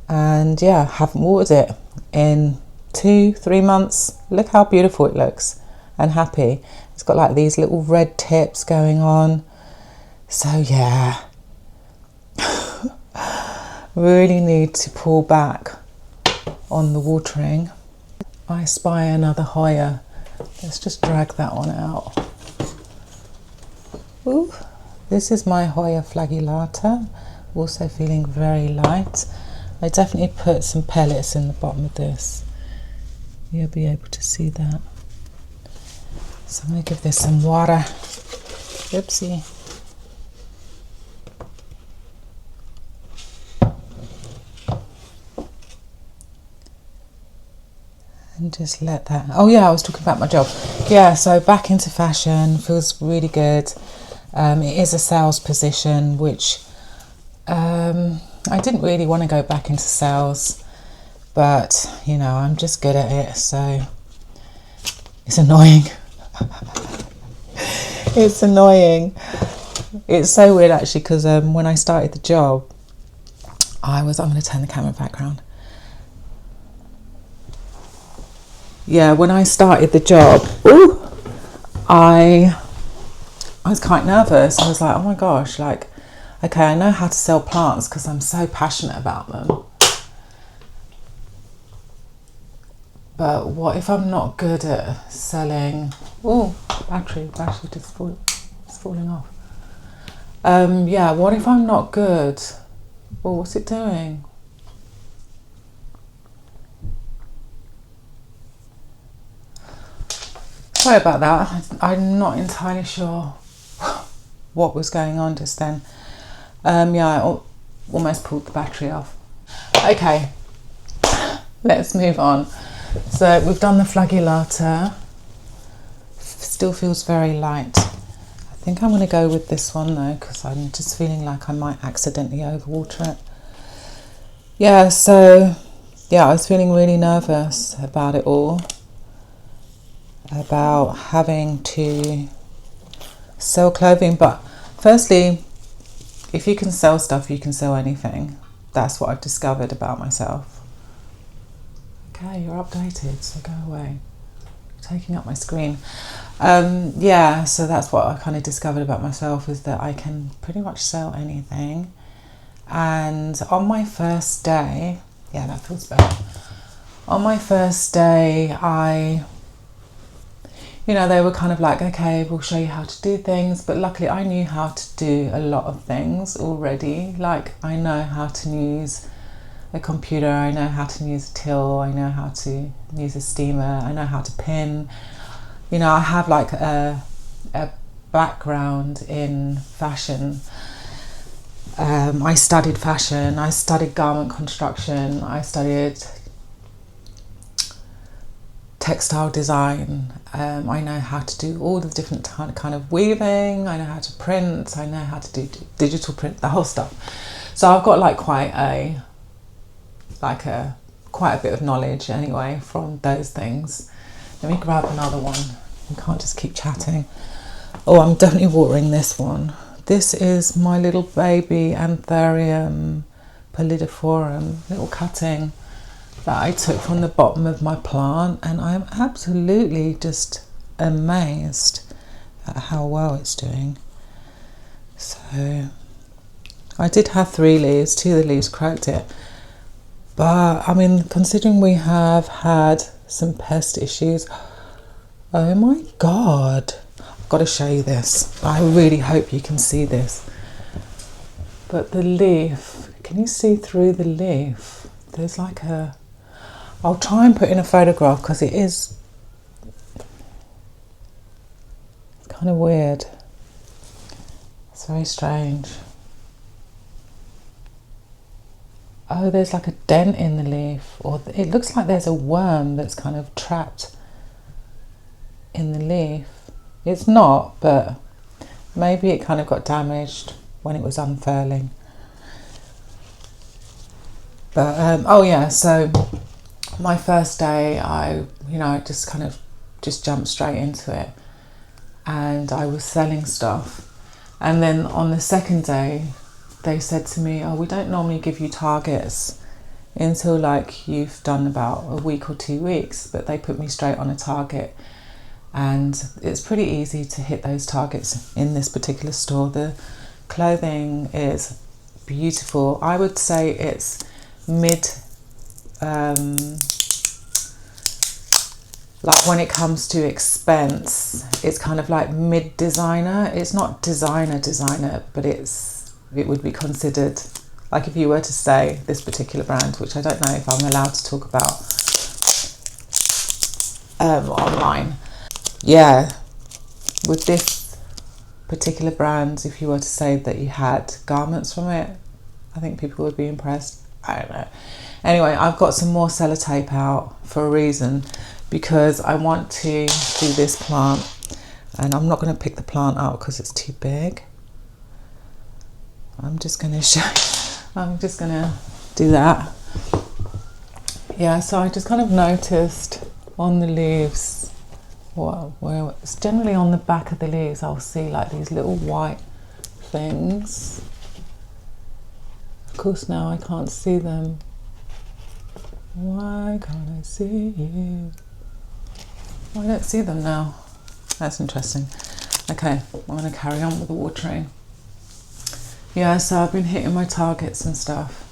And yeah, haven't watered it in 2-3 months. Look how beautiful it looks and happy. It's got like these little red tips going on. So yeah, really need to pull back on the watering. I spy another Hoya. Let's just drag that one out. Ooh, this is my Hoya flagellata, also feeling very light. I definitely put some pellets in the bottom of this. You'll be able to see that. So I'm going to give this some water. Oopsie. And just let that, oh yeah, I was talking about my job. Yeah, so back into fashion, feels really good. It is a sales position, which I didn't really want to go back into sales, but you know, I'm just good at it, so it's annoying. It's annoying. It's so weird actually, because when I started the job, I'm going to turn the camera back around. Yeah, when I started the job, I was quite nervous. I was like, oh my gosh, like, okay, I know how to sell plants because I'm so passionate about them. But what if I'm not good at selling? Oh, battery just falling off. Yeah, what if I'm not good? Oh, what's it doing? Sorry about that. I'm not entirely sure what was going on just then. Yeah, I almost pulled the battery off. Okay, let's move on. So we've done the flagellata. Still feels very light. I think I'm going to go with this one though, because I'm just feeling like I might accidentally overwater it. Yeah, so yeah, I was feeling really nervous about it all, about having to sell clothing. But firstly, if you can sell stuff, you can sell anything. That's what I've discovered about myself. Okay, you're updated, so go away. Taking up my screen. Yeah, so that's what I kind of discovered about myself, is that I can pretty much sell anything. And on my first day, yeah, that feels better. On my first day, they were kind of like, okay, we'll show you how to do things. But luckily I knew how to do a lot of things already. Like, I know how to use a computer, I know how to use a till, I know how to use a steamer, I know how to pin. I have like a background in fashion. I studied fashion, I studied garment construction, I studied textile design. I know how to do all the different kind of weaving, I know how to print, I know how to do digital print, the whole stuff. So I've got like quite a bit of knowledge anyway from those things. Let me grab another one. You can't just keep chatting. Oh, I'm definitely watering this one. This is my little baby Anthurium pallidiforum, little cutting that I took from the bottom of my plant, and I'm absolutely just amazed at how well it's doing. So I did have 3 leaves, 2 of the leaves cracked it. But I mean, considering we have had some pest issues, oh my God, I've got to show you this. I really hope you can see this. But the leaf, can you see through the leaf? There's like I'll try and put in a photograph because it is kind of weird. It's very strange. Oh, there's like a dent in the leaf, or it looks like there's a worm that's kind of trapped in the leaf. It's not, but maybe it kind of got damaged when it was unfurling. But oh yeah, so my first day, I just jumped straight into it, and I was selling stuff. And then on the second day, they said to me, oh, we don't normally give you targets until like you've done about a week or 2 weeks, but they put me straight on a target, and it's pretty easy to hit those targets in this particular store. The clothing is beautiful. I would say it's mid, like when it comes to expense, it's kind of like mid designer. It's not designer, but it would be considered, like if you were to say this particular brand, which I don't know if I'm allowed to talk about online. Yeah, with this particular brand, if you were to say that you had garments from it, I think people would be impressed. I don't know. Anyway, I've got some more sellotape out for a reason, because I want to do this plant, and I'm not going to pick the plant out because it's too big. I'm just going to do that. Yeah, so I just kind of noticed on the leaves, where it's generally on the back of the leaves, I'll see like these little white things. Of course now I can't see them. Why can't I see you? Oh, I don't see them now. That's interesting. Okay, I'm going to carry on with the watering. Yeah, so I've been hitting my targets and stuff.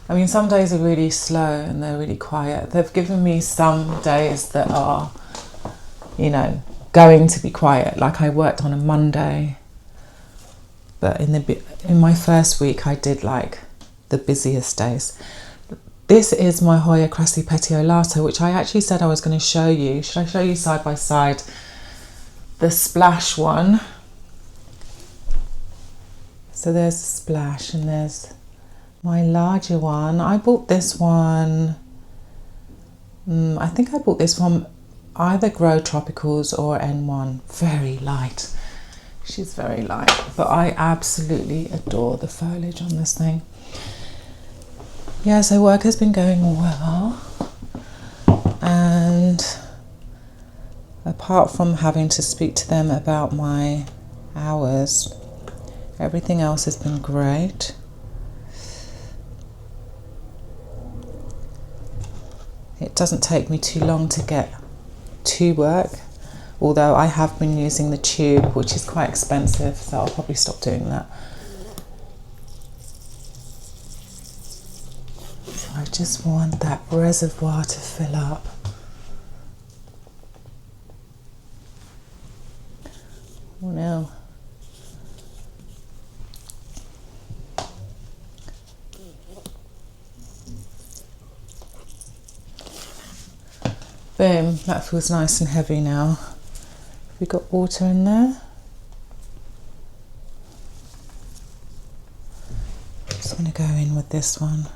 I mean, some days are really slow and they're really quiet. They've given me some days that are, going to be quiet. Like I worked on a Monday, but in my first week I did like the busiest days. This is my Hoya crassipetiolata, which I actually said I was going to show you. Should I show you side by side? the splash one. So there's the splash and there's my larger one. I bought this one, I think I bought this from either Grow Tropicals or N1. Very light. She's very light, but I absolutely adore the foliage on this thing. Yeah, so work has been going well, and apart from having to speak to them about my hours, everything else has been great. It doesn't take me too long to get to work, although I have been using the tube, which is quite expensive, so I'll probably stop doing that. So I just want that reservoir to fill up. Oh no. Boom, that feels nice and heavy now. Have we got water in there? Just going to go in with this one.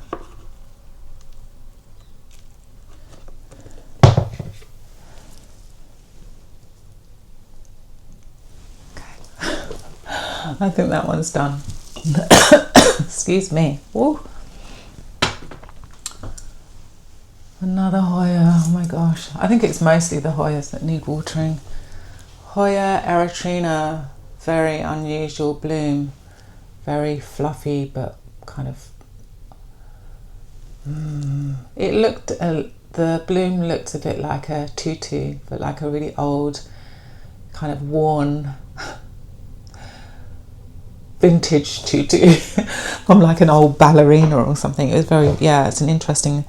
Okay. I think that one's done. Excuse me. Woo. Another Hoya, oh my gosh. I think it's mostly the Hoyas that need watering. Hoya erythrina, very unusual bloom. Very fluffy, but kind of... It looked, the bloom looked a bit like a tutu, but like a really old, kind of worn, vintage tutu from like an old ballerina or something. It was very, yeah, it's an interesting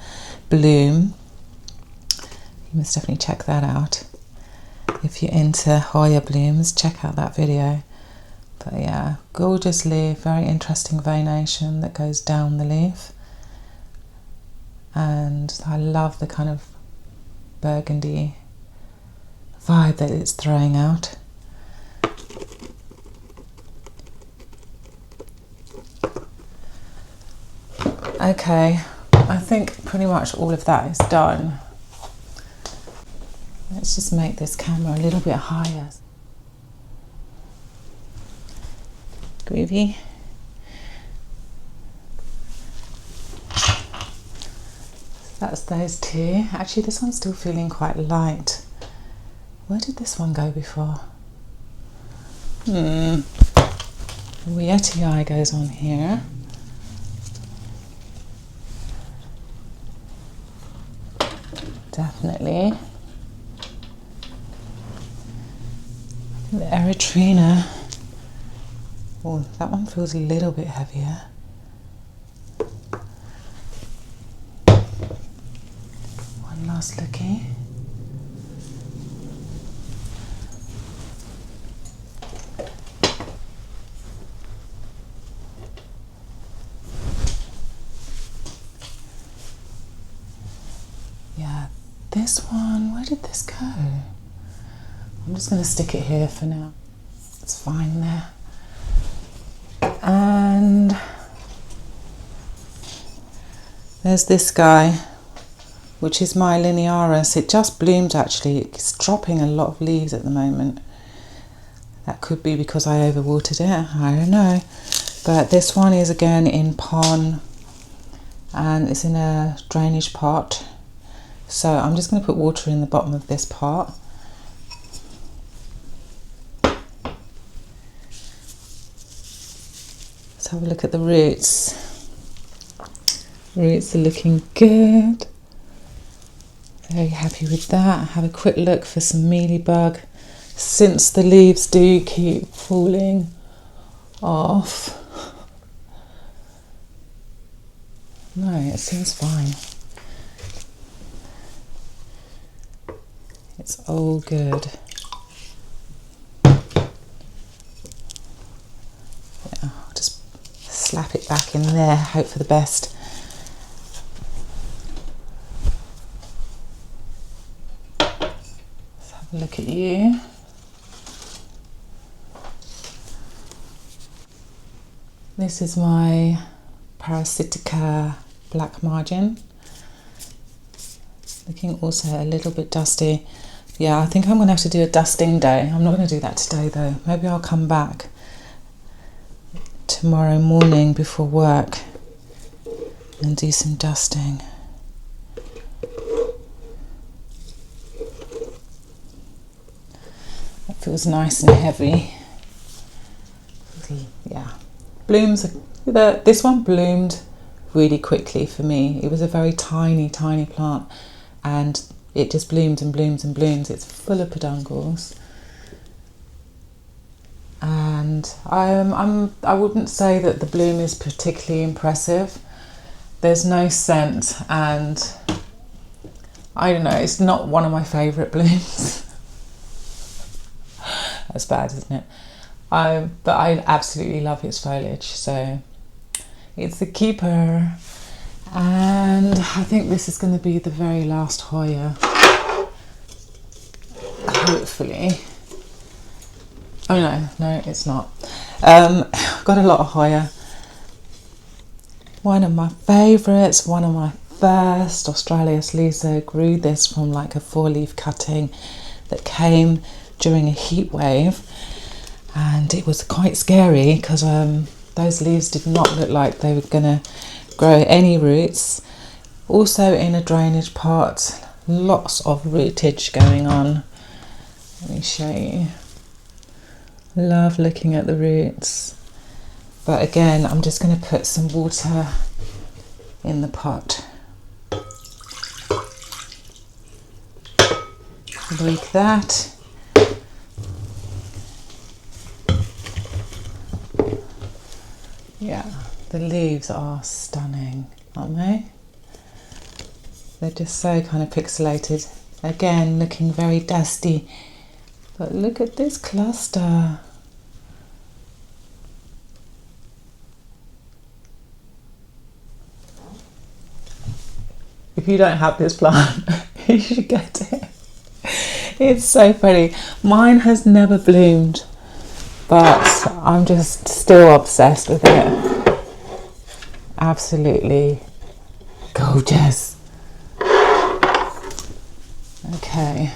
bloom. You must definitely check that out. If you're into Hoya blooms, check out that video. But yeah, gorgeous leaf, very interesting veination that goes down the leaf. And I love the kind of burgundy vibe that it's throwing out. Okay, I think pretty much all of that is done. Let's just make this camera a little bit higher. Groovy. That's those two. Actually, this one's still feeling quite light. Where did this one go before? Yeti eye goes on here. Definitely. The erythrina. Oh, that one feels a little bit heavier. One last looky. Yeah, this one, where did this go? I'm just going to stick it here for now. It's fine there. And there's this guy, which is my linearis. It just bloomed actually. It's dropping a lot of leaves at the moment. That could be because I overwatered it, I don't know. But this one is again in pon, and it's in a drainage pot. So I'm just going to put water in the bottom of this pot. Let's have a look at the roots. Roots are looking good. Very happy with that. Have a quick look for some mealybug, since the leaves do keep falling off. No, it seems fine. It's all good. Yeah, I'll just slap it back in there, hope for the best. Let's have a look at you. This is my Parasitica black margin. Looking also a little bit dusty. Yeah, I think I'm going to have to do a dusting day. I'm not going to do that today though. Maybe I'll come back tomorrow morning before work and do some dusting. It feels nice and heavy. Yeah, blooms. This one bloomed really quickly for me. It was a very tiny plant, and it just blooms and blooms and blooms. It's full of peduncles, and I wouldn't say that the bloom is particularly impressive. There's no scent, and I don't know, it's not one of my favourite blooms. That's bad, isn't it? But I absolutely love its foliage, so it's the keeper. And I think this is going to be the very last Hoya, hopefully. Oh no, it's not. Got a lot of Hoya. One of my favourites, one of my first Australis Lisa, grew this from like a 4-leaf cutting that came during a heat wave, and it was quite scary because those leaves did not look like they were going to grow any roots. Also in a drainage pot, lots of rootage going on. Let me show you. Love looking at the roots. But again, I'm just going to put some water in the pot. Like that. Yeah, the leaves are stunning, aren't they? They're just so kind of pixelated. Again, looking very dusty. But look at this cluster. If you don't have this plant, you should get it. It's so pretty. Mine has never bloomed, but I'm just still obsessed with it. Absolutely gorgeous. Okay,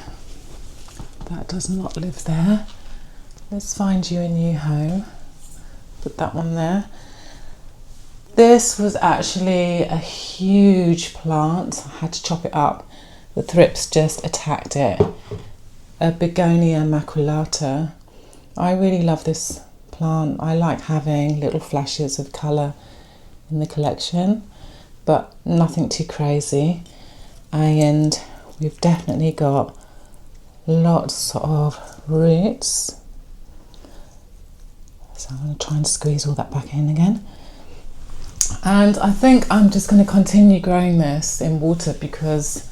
that does not live there. Let's find you a new home. Put that one there. This was actually a huge plant. I had to chop it up. The thrips just attacked it. A Begonia maculata. I really love this plant. I like having little flashes of colour in the collection, but nothing too crazy. And we've definitely got lots of roots. So I'm going to try and squeeze all that back in again. And I think I'm just going to continue growing this in water because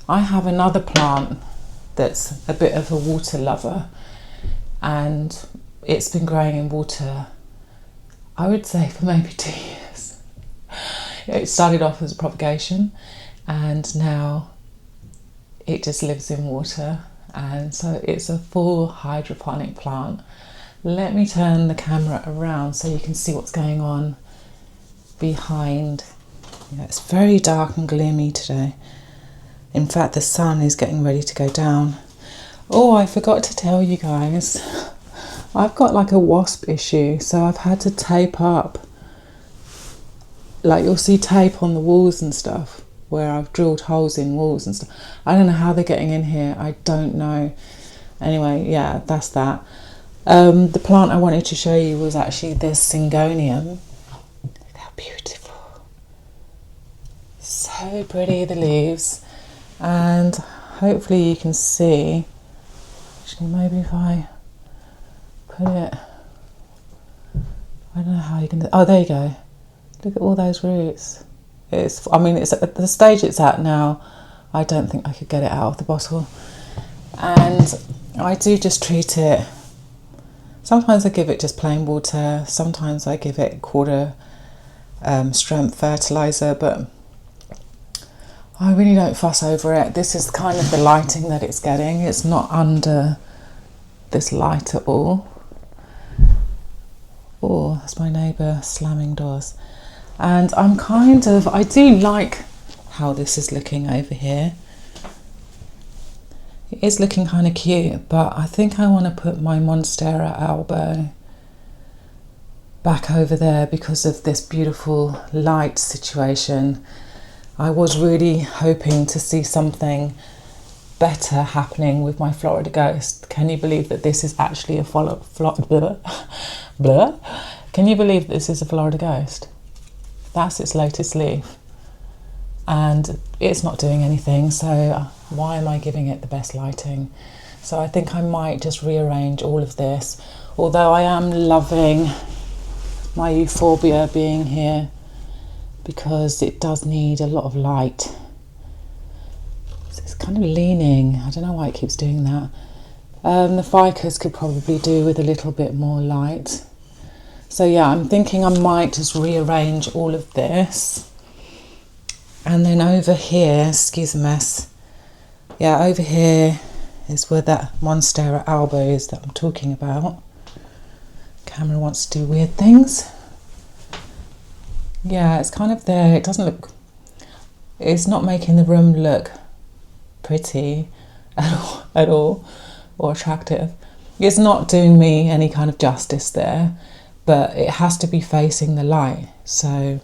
I have another plant that's a bit of a water lover, and it's been growing in water, I would say, for maybe 2 years. It started off as a propagation, and now it just lives in water, and so it's a full hydroponic plant. Let me turn the camera around so you can see what's going on behind. Yeah, it's very dark and gloomy today. In fact, the sun is getting ready to go down. Oh, I forgot to tell you guys, I've got like a wasp issue, so I've had to tape up. Like, you'll see tape on the walls and stuff where I've drilled holes in walls and stuff. I don't know how they're getting in here. I don't know. Anyway, yeah, that's that. The plant I wanted to show you was actually this Syngonium. Look how beautiful. So pretty, the leaves. And hopefully you can see. Actually, maybe if I put it, I don't know how you can. Oh, there you go. Look at all those roots. It's at the stage it's at now. I don't think I could get it out of the bottle. And I do just treat it. Sometimes I give it just plain water. Sometimes I give it quarter strength fertilizer, but I really don't fuss over it. This is kind of the lighting that it's getting. It's not under this light at all. Oh, that's my neighbour slamming doors. And I do like how this is looking over here. It is looking kind of cute, but I think I want to put my Monstera elbow back over there because of this beautiful light situation. I was really hoping to see something better happening with my Florida Ghost. Can you believe that this is actually a Can you believe this is a Florida Ghost? That's its latest leaf. And it's not doing anything, so why am I giving it the best lighting? So I think I might just rearrange all of this, although I am loving my euphorbia being here because it does need a lot of light. So it's kind of leaning. I don't know why it keeps doing that. The ficus could probably do with a little bit more light. So yeah, I'm thinking I might just rearrange all of this. And then over here, excuse the mess. Yeah, over here is where that Monstera elbow is that I'm talking about. Camera wants to do weird things. Yeah, it's kind of there. It doesn't look, it's not making the room look pretty at all or attractive. It's not doing me any kind of justice there, but it has to be facing the light. So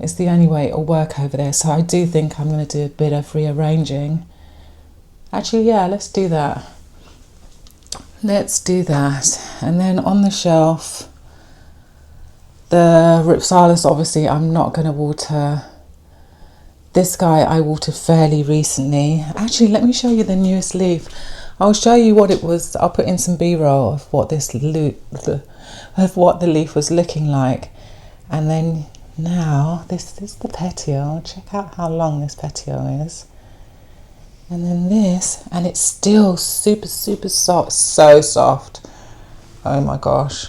it's the only way it'll work over there. So I do think I'm going to do a bit of rearranging. Actually, yeah, let's do that. Let's do that. And then on the shelf, the Ripsalis, obviously, I'm not going to water. This guy I watered fairly recently. Actually, let me show you the newest leaf. I'll show you what it was. I'll put in some B-roll of what this what the leaf was looking like. And then now, this is the petiole. Check out how long this petiole is. And then this, and it's still super, super soft, so soft. Oh my gosh,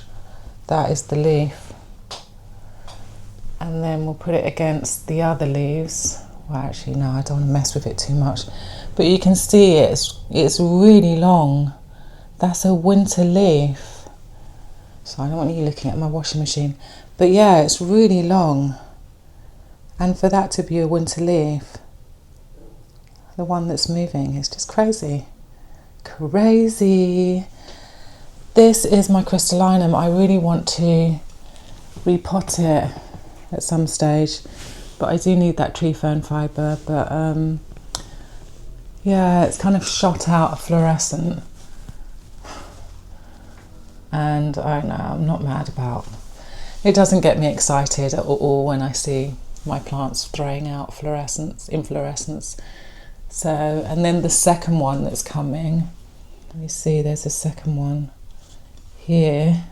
that is the leaf. And then we'll put it against the other leaves. Well, actually, no, I don't want to mess with it too much. But you can see it's really long. That's a winter leaf. So I don't want you looking at my washing machine. But yeah, it's really long. And for that to be a winter leaf, the one that's moving, is just crazy. Crazy. This is my crystallinum. I really want to repot it at some stage, but I do need that tree fern fibre. But yeah, it's kind of shot out of fluorescent. And I know, I'm not mad about. It doesn't get me excited at all when I see my plants throwing out inflorescence. So, and then the second one that's coming, let me see, there's a second one here.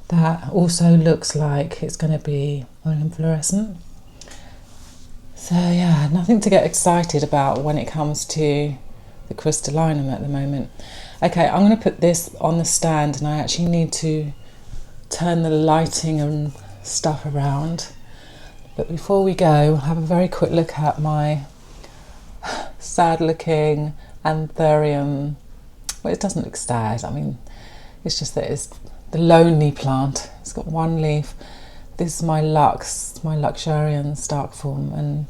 That also looks like it's going to be inflorescent. So yeah, nothing to get excited about when it comes to the crystallinum at the moment. Okay, I'm going to put this on the stand, and I actually need to turn the lighting and stuff around. But before we go, we'll have a very quick look at my sad looking anthurium. Well, it doesn't look sad. I mean, it's just that it's the lonely plant. It's got one leaf. This is my Lux, my Luxurian Stark form, and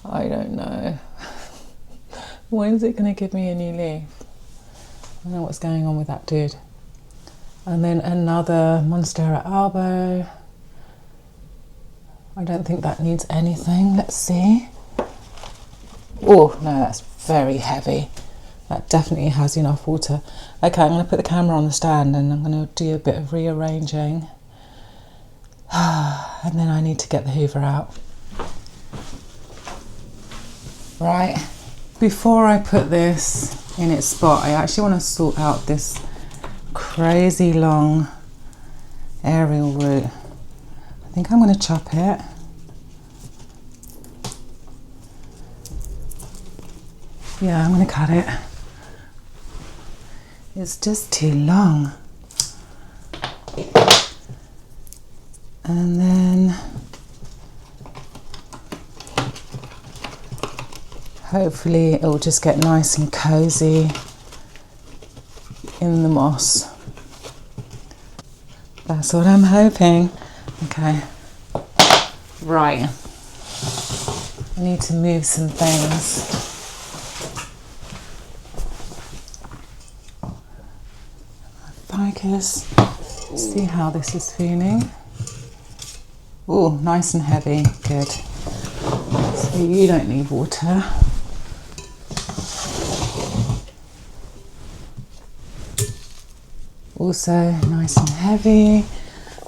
I don't know. When is it going to give me a new leaf? I don't know what's going on with that dude. And then another Monstera elbow. I don't think that needs anything. Let's see. Oh, no, that's very heavy. That definitely has enough water. Okay, I'm going to put the camera on the stand and I'm going to do a bit of rearranging. And then I need to get the hoover out. Right, before I put this in its spot, I actually want to sort out this crazy long aerial root. I think I'm going to chop it. Yeah, I'm going to cut it. It's just too long. And then hopefully it will just get nice and cozy in the moss. That's what I'm hoping. Okay. Right. I need to move some things. Focus. See how this is feeling. Oh, nice and heavy. Good. So you don't need water. Also nice and heavy.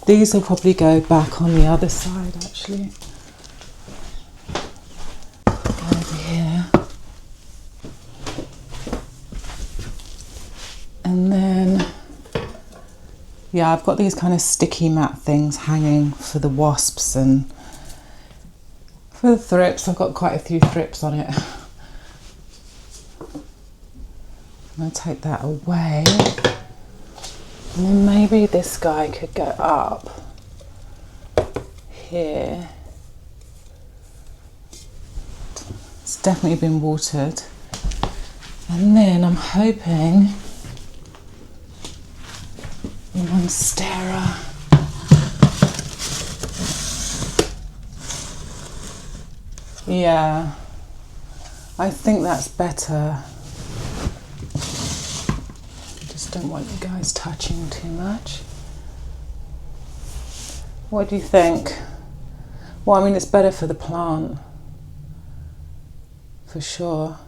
These will probably go back on the other side actually. Over here. And then, yeah, I've got these kind of sticky mat things hanging for the wasps and for the thrips. I've got quite a few thrips on it. I'm going to take that away. And then maybe this guy could go up here. It's definitely been watered. And then I'm hoping monstera. Yeah, I think that's better. Just don't want you guys touching too much. What do you think? Well, I mean, it's better for the plant, for sure.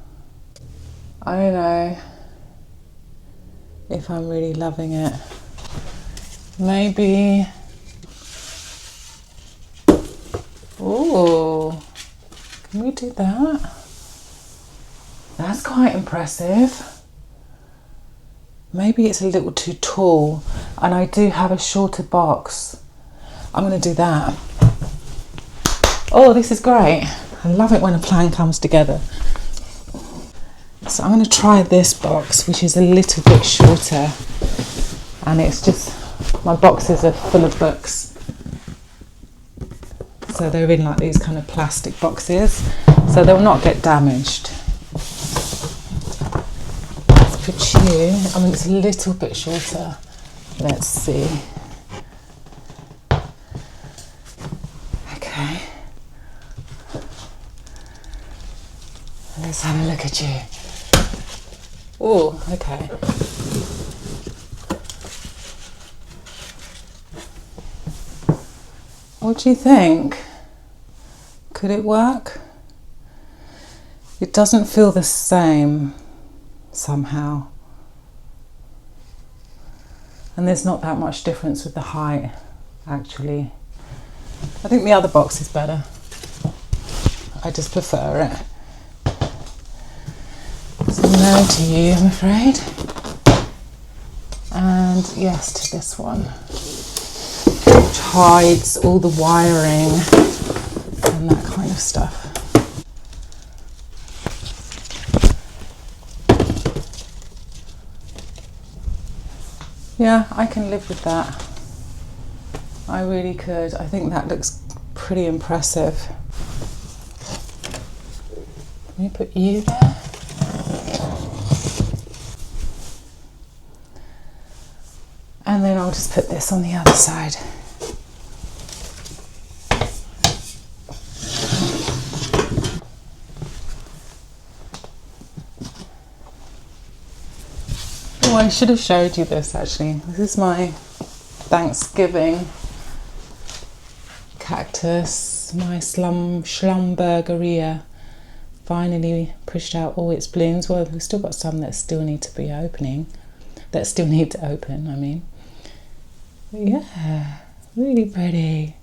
I don't know if I'm really loving it. Maybe. Oh, can we do that? That's quite impressive. Maybe it's a little too tall, and I do have a shorter box. I'm going to do that. Oh, this is great. I love it when a plan comes together. So I'm going to try this box, which is a little bit shorter, and it's just, my boxes are full of books. So they're in like these kind of plastic boxes, so they'll not get damaged. Let's put you, I mean, it's a little bit shorter. Let's see. Okay. Let's have a look at you. Oh, okay. What do you think? Could it work? It doesn't feel the same somehow. And there's not that much difference with the height, actually. I think the other box is better. I just prefer it. So no to you, I'm afraid. And yes to this one, which hides all the wiring and that kind of stuff. Yeah, I can live with that. I really could. I think that looks pretty impressive. Let me put you there. And then I'll just put this on the other side. Oh, I should have showed you this actually. This is my Thanksgiving cactus, my Schlumbergeria. Finally pushed out all its blooms. Well, we've still got some that still need to be opening. That still need to open, I mean. But yeah, really pretty.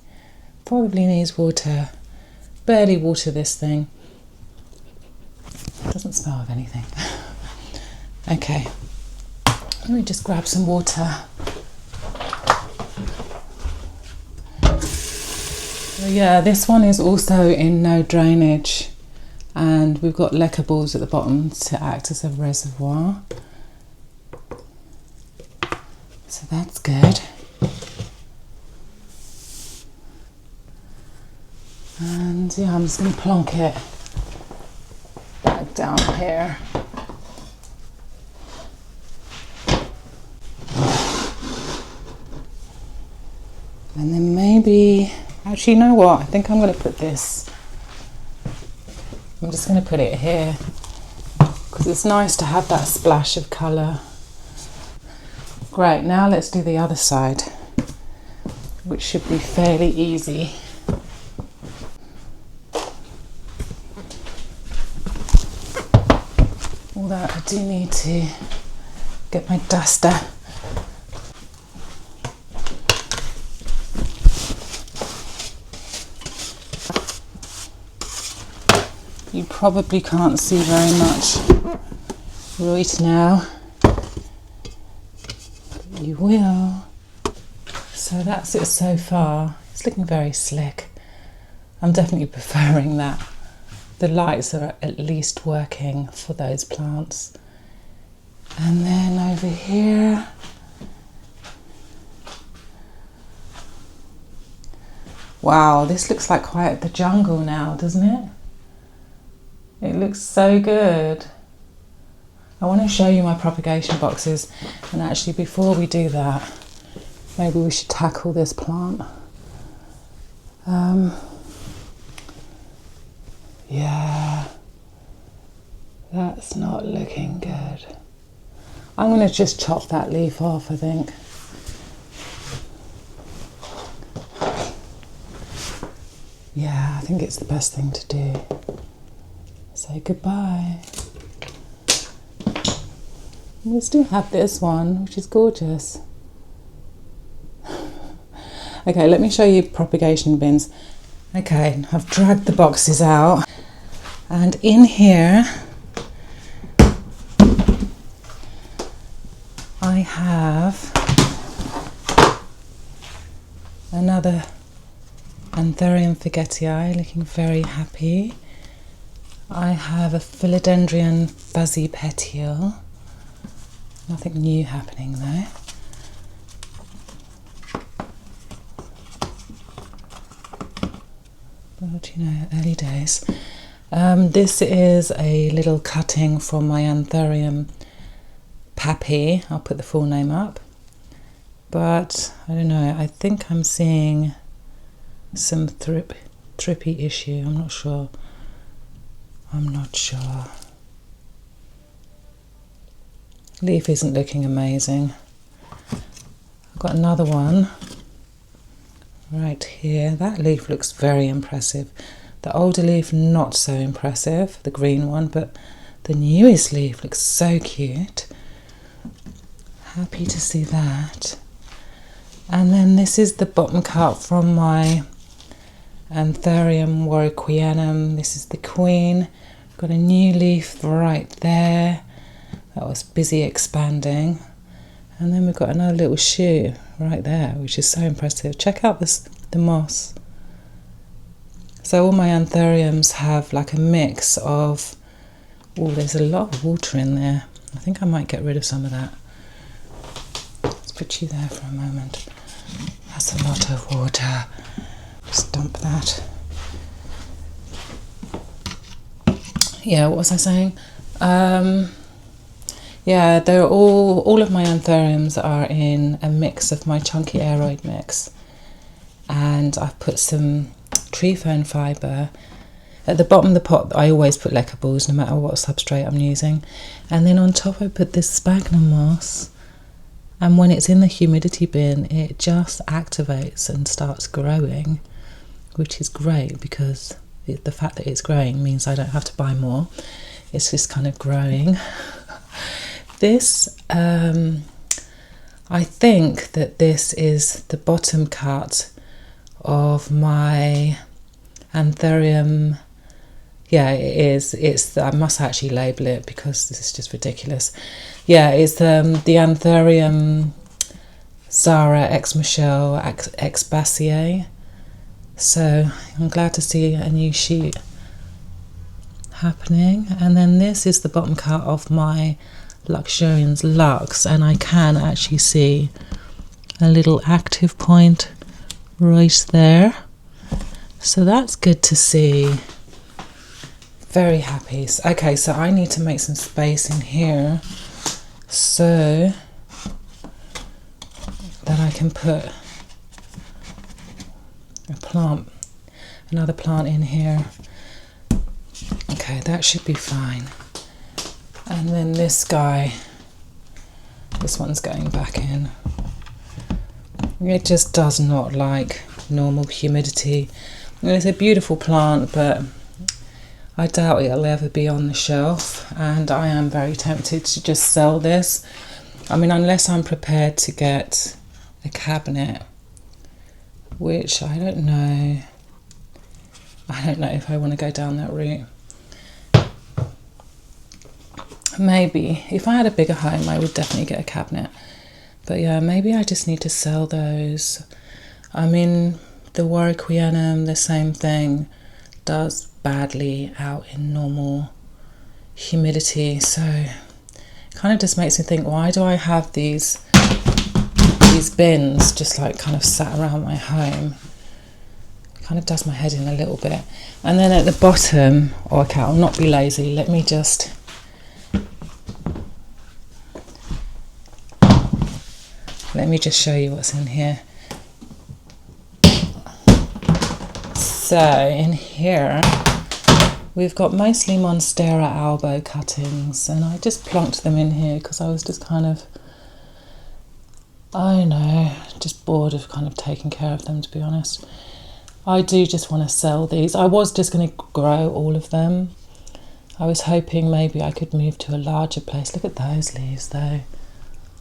Probably needs water. Barely water this thing. Doesn't smell of anything. Okay, let me just grab some water. So yeah, this one is also in no drainage, and we've got lecker balls at the bottom to act as a reservoir. So that's good. And yeah, I'm just going to plonk it back down here. And then maybe, actually, you know what? I think I'm going to put this, I'm just going to put it here because it's nice to have that splash of colour. Great, now let's do the other side, which should be fairly easy. Although I do need to get my duster. You probably can't see very much right now, but you will. So that's it so far. It's looking very slick. I'm definitely preferring that. The lights are at least working for those plants. And then over here, wow, this looks like quite the jungle now, doesn't it? It looks so good. I want to show you my propagation boxes, and actually before we do that, maybe we should tackle this plant. Yeah, that's not looking good. I'm going to just chop that leaf off, I think. Yeah, I think it's the best thing to do. Say goodbye. We still have this one, which is gorgeous. Okay, let me show you propagation bins. Okay, I've dragged the boxes out, and in here I have another Anthurium forgetii looking very happy. I have a Philodendron fuzzy petiole. Nothing new happening though. But you know, early days. This is a little cutting from my Anthurium pappy. I'll put the full name up. But I don't know, I think I'm seeing some thrippy issue. I'm not sure. Leaf isn't looking amazing. I've got another one right here. That leaf looks very impressive. The older leaf not so impressive, the green one, but the newest leaf looks so cute. Happy to see that. And then this is the bottom cut from my Anthurium warwickwianum. This is the queen. Got a new leaf right there that was busy expanding, and then we've got another little shoot right there, which is so impressive. Check out the moss. So all my Anthuriums have like a mix of, oh, there's a lot of water in there. I think I might get rid of some of that. Let's put you there for a moment. That's a lot of water. Just dump that. Yeah, what was I saying? Yeah, they're all of my Anthuriums are in a mix of my chunky aeroid mix, and I've put some tree fern fibre at the bottom of the pot. I always put leca balls no matter what substrate I'm using, and then on top I put this sphagnum moss, and when it's in the humidity bin it just activates and starts growing, which is great because the fact that it's growing means I don't have to buy more. It's just kind of growing. This, I think that this is the bottom cut of my Anthurium. Yeah, it is. I must actually label it because this is just ridiculous. Yeah, it's the Anthurium Zara ex Michelle ex Bassier. So I'm glad to see a new shoot happening. And then this is the bottom cut of my Luxurians Lux, and I can actually see a little active point right there. So that's good to see. Very happy. Okay, so I need to make some space in here so that I can put another plant in here. Okay, that should be fine. And then this one's going back in. It just does not like normal humidity. It's a beautiful plant, but I doubt it'll ever be on the shelf, and I am very tempted to just sell this. I mean, unless I'm prepared to get a cabinet, which I don't know. I don't know if I want to go down that route. Maybe if I had a bigger home, I would definitely get a cabinet. But yeah, maybe I just need to sell those. I mean, the Warwickwianum, the same thing, does badly out in normal humidity. So it kind of just makes me think, why do I have these bins just like kind of sat around my home? It kind of does my head in a little bit. And then at the bottom, okay, I'll not be lazy. Let me just show you what's in here. So in here we've got mostly Monstera albo cuttings, and I just plonked them in here because I was just kind of, I don't know, just bored of kind of taking care of them, to be honest. I do just want to sell these. I was just going to grow all of them. I was hoping maybe I could move to a larger place. Look at those leaves though.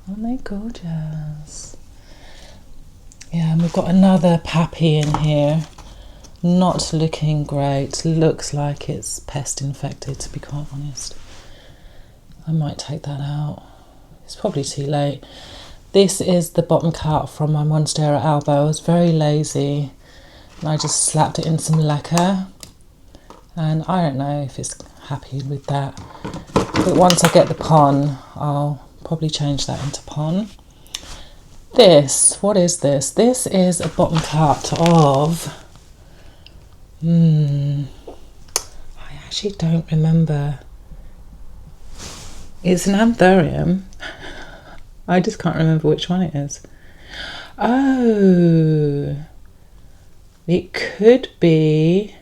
Aren't they gorgeous? Yeah, and we've got another pappy in here. Not looking great. Looks like it's pest infected, to be quite honest. I might take that out. It's probably too late. This is the bottom cut from my Monstera albo. I was very lazy and I just slapped it in some lacquer. And I don't know if it's happy with that. But once I get the pon, I'll probably change that into pon. What is this? This is a bottom cut of, I actually don't remember. It's an anthurium. I just can't remember which one it is. Oh, it could be,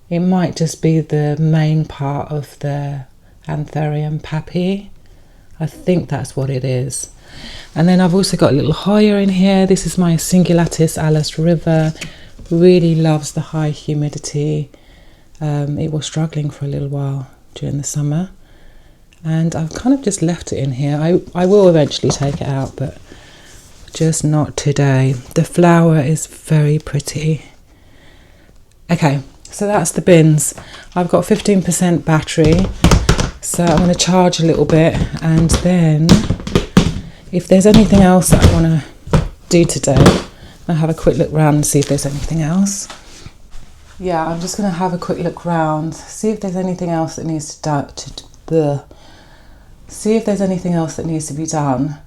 it might just be the main part of the anthurium pappy. I think that's what it is. And then I've also got a little Hoya in here. This is my Singulatus Alice River. Really loves the high humidity. It was struggling for a little while during the summer, and I've kind of just left it in here. I will eventually take it out, but just not today. The flower is very pretty. Okay, so that's the bins. I've got 15% battery, so I'm going to charge a little bit, and then if there's anything else that I want to do today, I'll have a quick look around and see if there's anything else. Yeah, I'm just going to have a quick look around, see if there's anything else that needs to be done,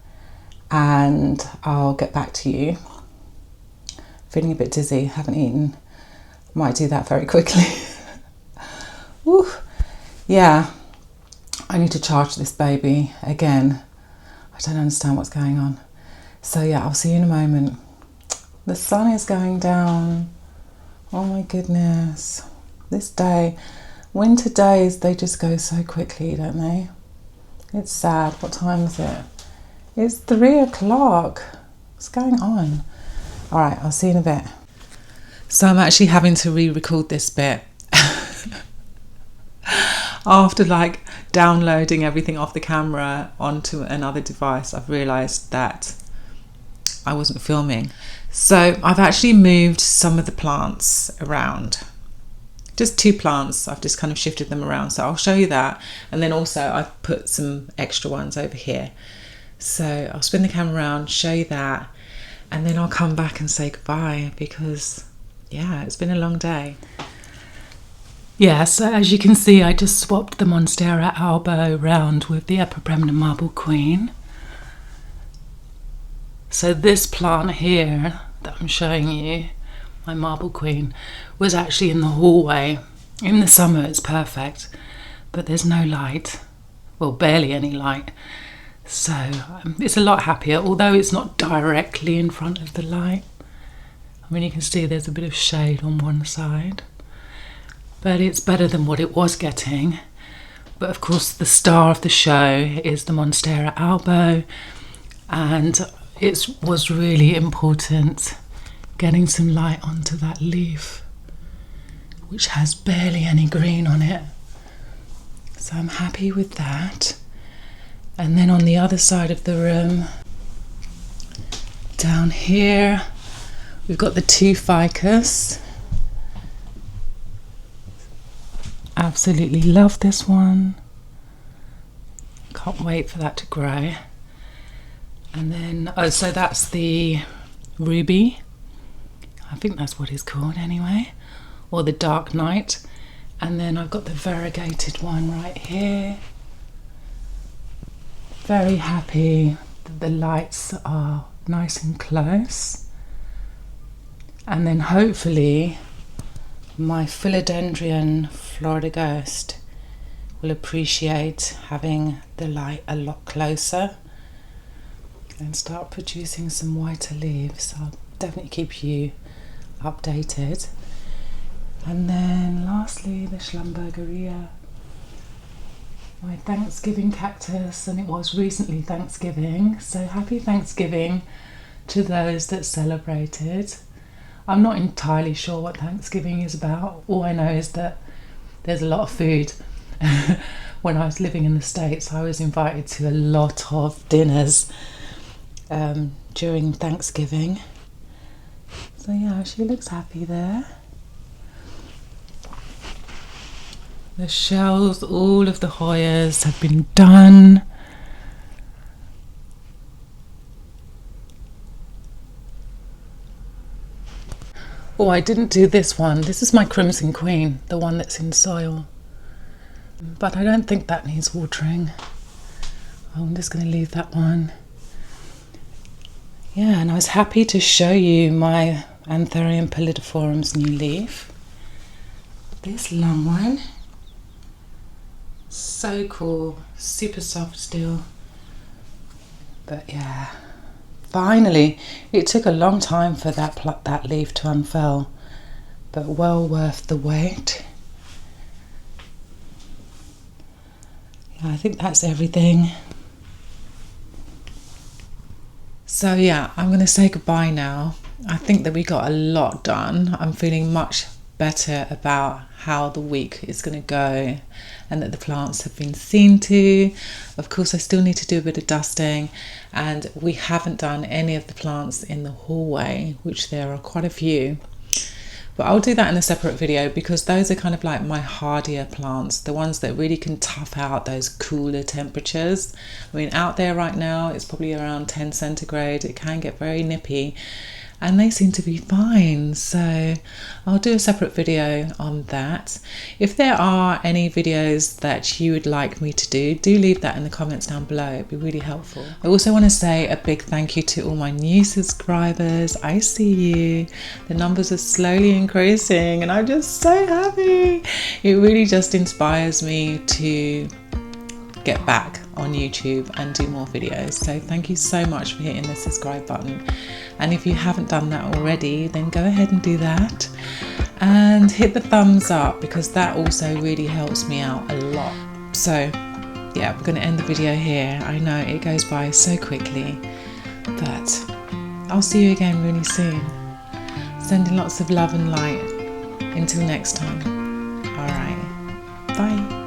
and I'll get back to you. Feeling a bit dizzy, haven't eaten. Might do that very quickly. Woo. Yeah, I need to charge this baby again. I don't understand what's going on. So yeah, I'll see you in a moment. The sun is going down. Oh my goodness. This day, winter days, they just go so quickly, don't they? It's sad. What time is it? It's 3 o'clock. What's going on? All right, I'll see you in a bit. So I'm actually having to re-record this bit. After like downloading everything off the camera onto another device, I've realised that I wasn't filming. So I've actually moved some of the plants around. Just 2 plants, I've just kind of shifted them around. So I'll show you that. And then also I've put some extra ones over here. So I'll spin the camera around, show you that, and then I'll come back and say goodbye because, yeah, it's been a long day. Yeah, so as you can see, I just swapped the Monstera albo round with the Epipremna Marble Queen. So this plant here that I'm showing you, my Marble Queen, was actually in the hallway. In the summer it's perfect, but there's no light, well, barely any light. So it's a lot happier, although it's not directly in front of the light. I mean, you can see there's a bit of shade on one side, but it's better than what it was getting. But of course the star of the show is the Monstera albo, and it was really important getting some light onto that leaf, which has barely any green on it. So I'm happy with that. And then on the other side of the room, down here, we've got the 2 ficus. Absolutely love this one. Can't wait for that to grow. And then, oh, so that's the ruby. I think that's what it's called anyway, or the dark night. And then I've got the variegated one right here. Very happy that the lights are nice and close. And then hopefully my philodendron Florida Ghost will appreciate having the light a lot closer and start producing some whiter leaves. I'll definitely keep you updated. And then lastly, the Schlumbergeria, my Thanksgiving cactus, and it was recently Thanksgiving, so happy Thanksgiving to those that celebrated. I'm not entirely sure what Thanksgiving is about. All I know is that there's a lot of food. When I was living in the States, I was invited to a lot of dinners during Thanksgiving. So yeah, she looks happy there. The shells, all of the Hoyas have been done. Oh, I didn't do this one. This is my Crimson Queen, the one that's in soil. But I don't think that needs watering. I'm just going to leave that one. Yeah, and I was happy to show you my Anthurium pallidiforum's new leaf. This long one. So cool, super soft still. But yeah, finally, it took a long time for that leaf to unfurl, but well worth the wait. Yeah, I think that's everything. So yeah, I'm going to say goodbye now. I think that we got a lot done. I'm feeling much better about how the week is going to go and that the plants have been seen to. Of course, I still need to do a bit of dusting, and we haven't done any of the plants in the hallway, which there are quite a few. But I'll do that in a separate video because those are kind of like my hardier plants, the ones that really can tough out those cooler temperatures. I mean, out there right now, it's probably around 10 centigrade. It can get very nippy, and they seem to be fine. So I'll do a separate video on that. If there are any videos that you would like me to do leave that in the comments down below. It'd be really helpful. I also want to say a big thank you to all my new subscribers. I see you. The numbers are slowly increasing and I'm just so happy. It really just inspires me to get back on YouTube and do more videos. So thank you so much for hitting the subscribe button. And if you haven't done that already, then go ahead and do that. And hit the thumbs up because that also really helps me out a lot. So yeah, we're going to end the video here. I know it goes by so quickly, but I'll see you again really soon. Sending lots of love and light. Until next time. All right. Bye.